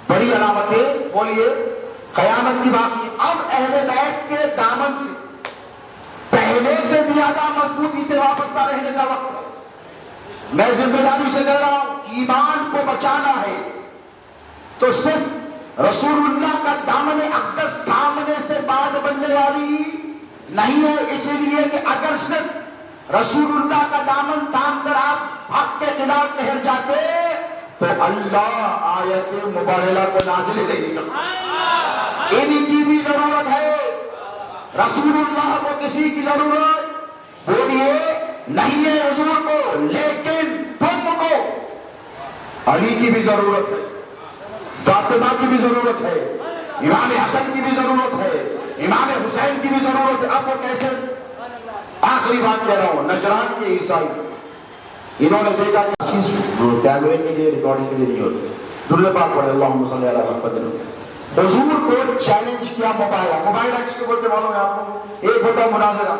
بڑی علامتیں بولیے قیامت کی باقی۔ اب اہل بیت کے دامن سے پہلے سے زیادہ مضبوطی سے وابستہ رہنے کا وقت ہے۔ میں ذمہ داری سے کہہ رہا ہوں، ایمان کو بچانا ہے تو صرف رسول اللہ کا دامن اقدس تھامنے سے بات بننے والی نہیں ہے، اسی لیے کہ اگر صرف رسول اللہ کا دامن تھام کر آپ حق کے خلاف کہر جاتے تو اللہ آیت مبارکہ کو نازل دے گا۔ انہی کی بھی ضرورت ہے، رسول اللہ کو کسی کی ضرورت بولیے نہیں ہے حضور کو، لیکن تم کو علی کی بھی ضرورت ہے، فاطمہ کی بھی ضرورت ہے، امام حسن کی بھی ضرورت ہے، امام حسین کی بھی ضرورت ہے۔ اب وہ کیسے؟ آخری بات کہہ رہا ہوں، نجران کے عیسائی انہوں نے دیکھا کہ چیز کیمرے کے لیے ریکارڈنگ کے لیے نہیں ہوتی، درود پاک پڑھے اللہم صلی علی محمد۔ حضور کو چیلنج کیا مباحثہ کس کو بولتے معلوم ہے آپ کو؟ ایک ہوتا مناظرہ،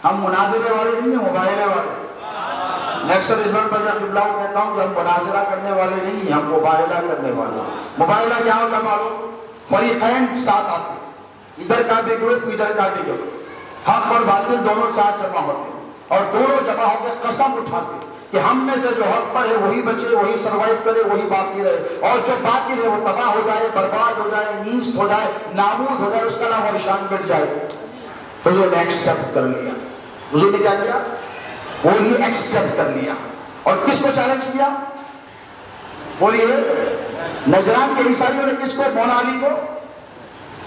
ہم مناظرے والے نہیں ہیں، مباحثے والے۔ میں اکثر اس بات پر قبلہ کہتا ہوں کہ ہم مناظرہ کرنے والے نہیں ہیں، ہم مباحثہ کرنے والے ہیں۔ مباحثہ کیا ہوتا معلوم؟ فریقین ساتھ آتے، ادھر کا بھی گروپ ادھر کا بھی گروپ، حق اور باطل دونوں ساتھ جمع ہوتے ہیں، اور دونوں جمع ہو کے قسم اٹھاتے کہ ہم میں سے جو حق پر ہے وہی بچے، وہی سروائیو کرے، وہی باقی رہے، اور جو باقی ہے وہ تباہ ہو جائے، برباد ہو جائے، نیست ہو جائے، نابود ہو جائے، اس کا نام اور شان مٹ جائے۔ حضور نے ایکسپٹ کر لیا۔ حضور نے کیا کیا؟ وہ ہی ایکسپٹ کر لیا۔ اور کس کو چیلنج کیا؟ بولیے نجران کے عیسائیوں نے کس کو؟ مولا علی کو،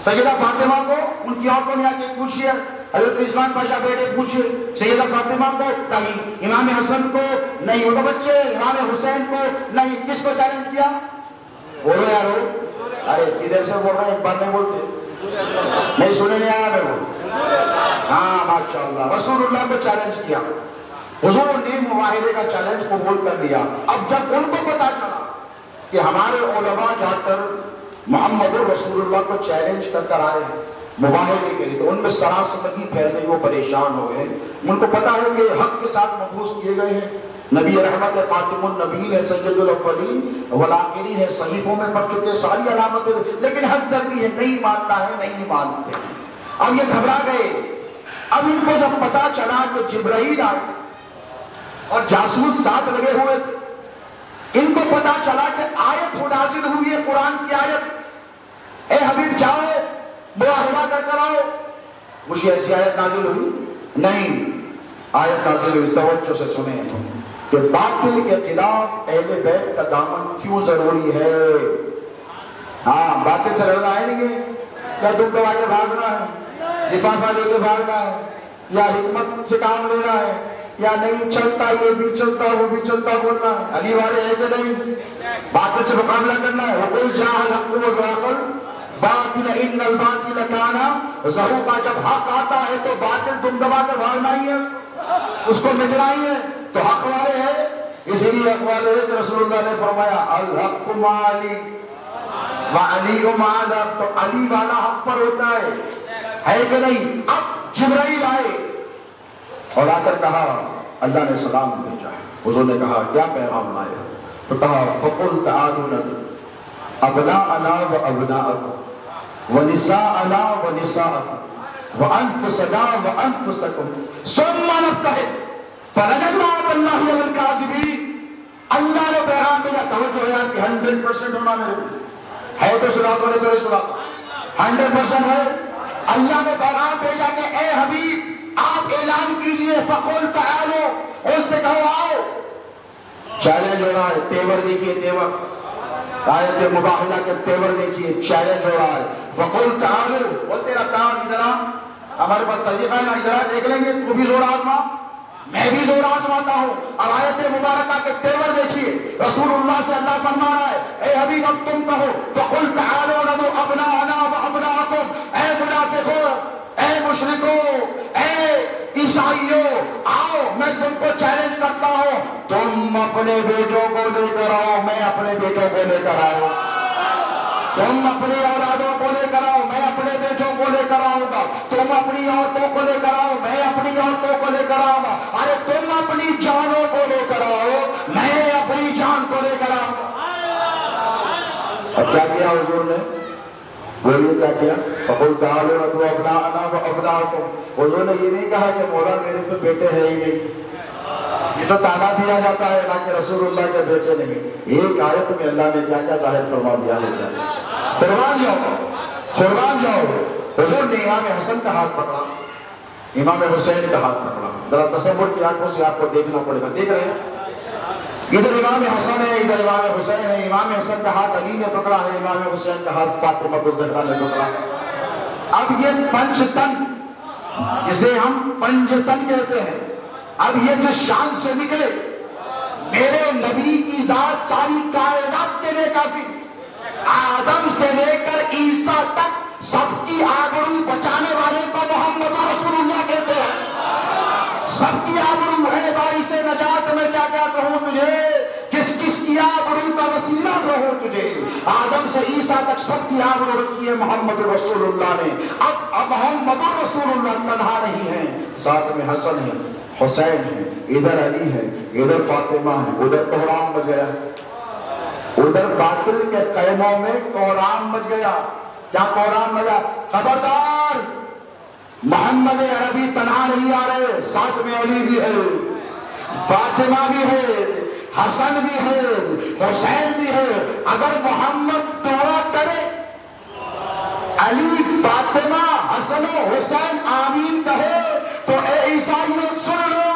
سیدہ فاطمہ کو، ان کی عورتوں نے آ کے پوچھئے، حضرت رضوان پاشا بیٹے پوچھئے، سیدہ فاطمہ کو نہیں، امام حسن کو نہیں، وہ تو بچے، امام حسین کو نہیں۔ کس کو چیلنج کیا؟ بولو یارو، ارے ادھر سے بول رہے ہیں، ایک بار نہیں بولتے، نہیں سنے نہیں آیا میں وہ؟ ہاں ماشاءاللہ، رسول اللہ کو چیلنج کیا۔ حضور نے معاہدے کا چیلنج قبول کر لیا۔ اب جب ان کو پتا چلا کہ ہمارے علماء جا کر محمد رسول اللہ کو چیلنج کر آئے ہیں معاہدے کے لیے، تو ان میں سراسمگی پھیل گئی، وہ پریشان ہو گئے۔ ان کو پتا ہے کہ حق کے ساتھ مبعوث کیے گئے ہیں، نبی رحمت ہے، خاتم النبیین ہے، سید الاولین والآخرین ہے، صحیفوں میں پڑھ چکے، ساری علامتیں، لیکن حق در بھی ہے، نہیں ماننا ہے، نہیں مانتے ہیں۔ اب یہ گھبرا گئے۔ اب ان کو جب پتا چلا کہ جبرائیل آئے اور جاسوس ساتھ لگے ہوئے تھے، ان کو پتا چلا کہ آیت نازل ہوئی ہے، قرآن کی آیت، اے حبیب جاؤ معاہدہ کر کر آؤ۔ مجھے ایسی آیت نازل ہوئی نہیں، آیت نازل ہوئی، توجہ سے سنیں، کہ باطل کے خلاف اہل بیت کا دامن کیوں ضروری ہے۔ ہاں باطل سے لڑنا ہے نہیں، کیا تم کو آگے بھاگنا ہے، لفافہ لے کے بھاگنا ہے، یا حکمت سے کام لینا ہے، یا نہیں چلتا یہ بھی چلتا وہ بھی چلتا بولنا ہے، علی والے ہے کہ نہیں، باطل سے مقابلہ کرنا ہے۔ وَقُلْ جَاءَ الْحَقُّ وَزَهَقَ الْبَاطِلُ إِنَّ الْبَاطِلَ كَانَ زَهُوقًا۔ جب حق آتا ہے تو باطل تم دبا کر بھاگنا ہی ہے، اس کو مٹنا ہی ہے، تو حق والے ہیں، اس لیے حق والے ہیں کہ رسول اللہ نے فرمایا الحق مع علی وعلی مع الحق، تو علی والا حق پر ہوتا ہے کہ نہیں۔ اب جبرائیل آئے اور آ کر کہا اللہ نے سلام بھیجا ہے۔ حضور نے کہا کیا پیغام لایا؟ تو کہا فَقُلْ تَعَالُوا نَدْعُو أَبْنَاءَنَا وَأَبْنَاءَكُمْ وَنِسَاءَنَا وَنِسَاءَكُمْ وَأَنفُسَنَا وَأَنفُسَكُمْ ثُمَّ نَبْتَهِلْ فَنَجْعَلُ اللَّهَ مِنَ الْكَاذِبِينَ۔ اللہ نے پیغام بھیجا، توجہ ہے آپ کی 100% ہونا میرے ہے تو سنا تو نہیں تو سنا، 100% ہے۔ اللہ نے پیغام بھیجا کہ اے حبیب آپ اعلان کیجئے فقل تعالو، ان سے کہو آؤ. چیلنج ہو رہا ہے. تیور دیکھیے، تیور آیت مباہلہ کے تیور دیکھیے. چیلنج ہو رہا ہے فقل تعالو. وہ تیرا کام ادھر آ، ہمارے پاس طریقہ ہے نا، ادھر دیکھ لیں گے. تو بھی زور آزما، میں بھی زور آزماتا ہوں. اب آیت مبارکہ کے تیور دیکھیے. رسول اللہ سے اللہ فرما رہا ہے اے حبیب اب تم کہو فقل تعالوا ندعو ابناءنا وابناءکم. اے منافقوں، اے مشرکوں، اے عیسائیوں، آؤ میں تم کو چیلنج کرتا ہوں، تم اپنے بیٹوں کو لے کر آؤ، میں اپنے بیٹوں کو لے کر آؤں. تم اپنی اولادوں کو لے کر آؤ، میں اپنے بیٹوں کو لے کر آؤں گا. تم اپنی عورتوں کو لے کر آؤ، میں اپنی عورتوں کو لے کر آؤں گا. ارے تم اپنی جانوں کو لے کر آؤ، میں اپنی جان کو لے کر آؤں گا. اب کیا کیا حضور نے؟ بولیے کیا کیا؟ فقل تعالوا ندعو ابناءنا وابناءکم. حضور نے یہ نہیں کہا کہ مولا میرے تو بیٹے ہیں ہی نہیں. یہ تو تعالیٰ دیا جاتا ہے اللہ کے رسول اللہ کے بیٹے نہیں. ایک آیت میں اللہ نے کیا کیا ظاہر فرما دیا ہے. قربان جاؤ، قربان جاؤ. حضور نے امام حسن کا ہاتھ پکڑا، امام حسین کا ہاتھ پکڑا. ذرا تصور کی آنکھوں سے آپ کو دیکھنا پڑے گا. دیکھ رہے ہیں ادھر امام حسن ہے، ادھر امام حسین ہے. امام حسن کا ہاتھ علی نے پکڑا ہے، امام حسین کا ہاتھ فاطمہ الزہرا نے پکڑا. اب یہ پنج تن، جسے ہم پنج تن کہتے ہیں، اب یہ جس شان سے نکلے، میرے نبی کی ذات ساری کائنات کے لیے کافی. آدم سے لے کر عیسیٰ تک سب کی آبرو بچانے والے کو محمد رسول اللہ کہتے ہیں. سب کی آبرو ہے باعث نجات. میں کیا کیا کہوں تجھے، کس کس کی آبرو کا وسیلہ کہوں تجھے. آدم سے عیسیٰ تک سب کی آبرو رکھی ہے محمد رسول اللہ نے. اب محمد رسول اللہ تنہا نہیں ہے، ساتھ میں حسن ہے، حسین ہے، ادھر علی ہے، ادھر فاطمہ ہے. ادھر کوہرام مچ گیا، ادھر باطل کے خیموں میں کوہرام مچ گیا. کیا کوہرام مچا؟ خبردار، محمد عربی تنہا نہیں آ رہے، ساتھ میں علی بھی ہے، فاطمہ بھی ہے، حسن بھی ہے، حسین بھی ہے. اگر محمد دعا کرے، علی، فاطمہ، حسن و حسین آمین کہے، تو اے عیسائیوں سن لو،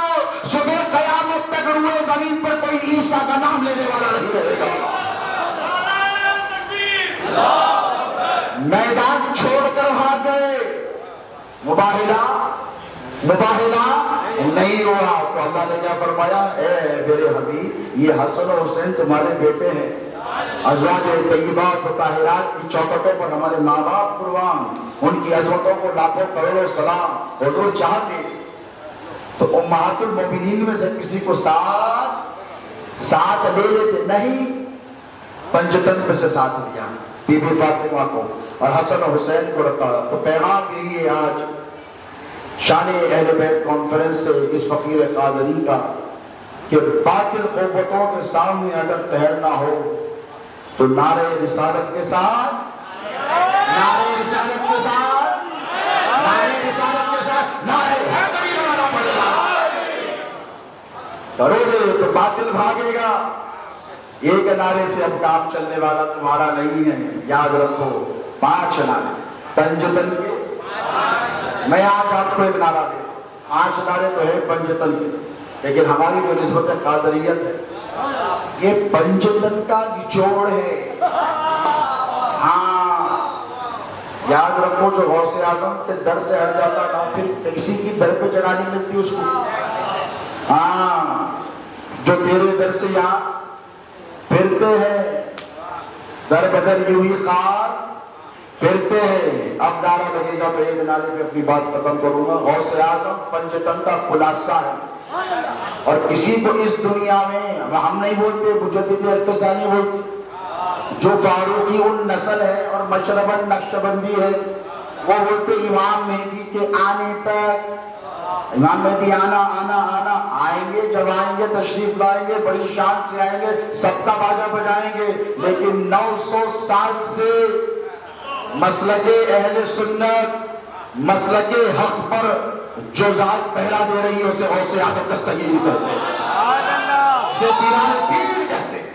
صبح قیامت تک روئے زمین پر کوئی عیسیٰ کا نام لینے والا نہیں رہے گا. میدان چھوڑ کر بھاگ گئے. مباہلہ نہیں ہوا تو اللہ نے کیا فرمایا؟ اے میرے حبیب، یہ حسن و حسین تمہارے بیٹے ہیں. ازواج طیبات و طاہرات کی چوکھٹوں پر ہمارے ماں باپ قربان، ان کی عظمتوں کو لاکھوں کروڑوں سلام. حضور چاہتے تو امہات المومنین میں سے کسی کو ساتھ لے لیتے، نہیں، پنجتن میں سے ساتھ لیا، بی بی فاطمہ کو اور حسن و حسین کو رکھا. تو پیغام یہی ہے آج شان اہل بیت کانفرنس سے اس فقیر قادری کا، کہ باطل قوتوں کے سامنے اگر ٹھہرنا ہو تو نعرہ رسالت کے ساتھ، نعرہ رسالت کے ساتھ، نعرہ رسالت کے ساتھ، نعرہ حیدری لگانا پڑے گا. کرو گے تو باطل بھاگے گا. ایک نعرے سے اب کام چلنے والا تمہارا نہیں ہے. یاد رکھو، 5 نعرے پنجتن کے. میں آج آپ کو ایک نعرہ دے، 5 نعرے تو ہے پنجتن کے، لیکن ہماری جو نسبت قادریت ہے یہ پنجتن کا نچوڑ ہے. ہاں یاد رکھو، جو غوث اعظم کے در سے ہٹ جاتا تھا پھر کسی کی در پہ جگہ نہیں ملتی اس کو. ہاں جو تیرے در سے یہاں پھرتے ہیں، در بدر یہ ہوئی خار پھرتے ہیں. اب نعرہ لگے گا تو ایک نعرے میں اپنی بات ختم کروں گا. غوث اعظم پنجتن کا خلاصہ ہے، اور کسی کو اس دنیا میں، ہم نہیں بولتے، مجدد الفسانی بولتے، جو فاروقی ان نسل ہے اور مشربن نقشبندی ہے، وہ بولتے امام مہدی کے آنے تک، امام مہدی آنا آئیں گے. جب آئیں گے تشریف لائیں گے، بڑی شان سے آئیں گے، سب کا باجا بجائیں گے. لیکن 900 سال سے مسلک اہل سنت، مسلک حق پر جو ذات پہلا دے رہی ہے اسے غوث اعظم دستگیر کہتے ہیں، اسے پیران پیر کہتے ہیں،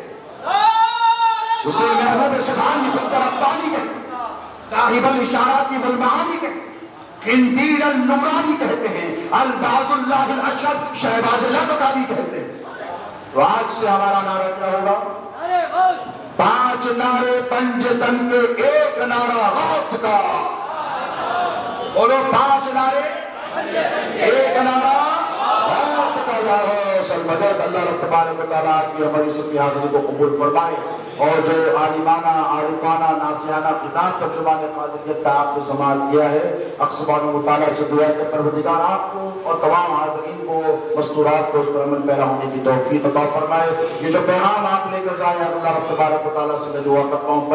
اسے محبوب سبحانی فکر ربانی کہتے ہیں، صاحب الاشارات والمعانی کہتے ہیں. قندیل النورانی کہتے ہیں، الباز اللہ الاشد شہباز اللہ بکاری کہتے ہیں۔ تو آج سے ہمارا نعرہ کیا ہوگا؟ 5 نعرے پنج تن کے، ایک نعرہ غوث کا۔ بولو 5 نعرے، ایک نعرہ غوث کا۔ یا غوث المدد۔ اللہ رب تبارک و تعالیٰ کی ہماری سب کی حاضری کو قبول فرمائے، اور جو عالمانہ عارفانہ ناسیانہ خطاب ترجمان قادریت کا آپ نے سماعت کیا ہے، حق سبحانہ و تعالیٰ سے دعا کہ پروردگار آپ کو اور تمام حاضرین کو مستورات کو اس پر عمل پیرا ہونے کی توفیق عطا فرمائے۔ یہ جو پیغام آپ لے کر جائے، اللہ رب تبارک و تعالیٰ سے میں دعا کرتا ہوں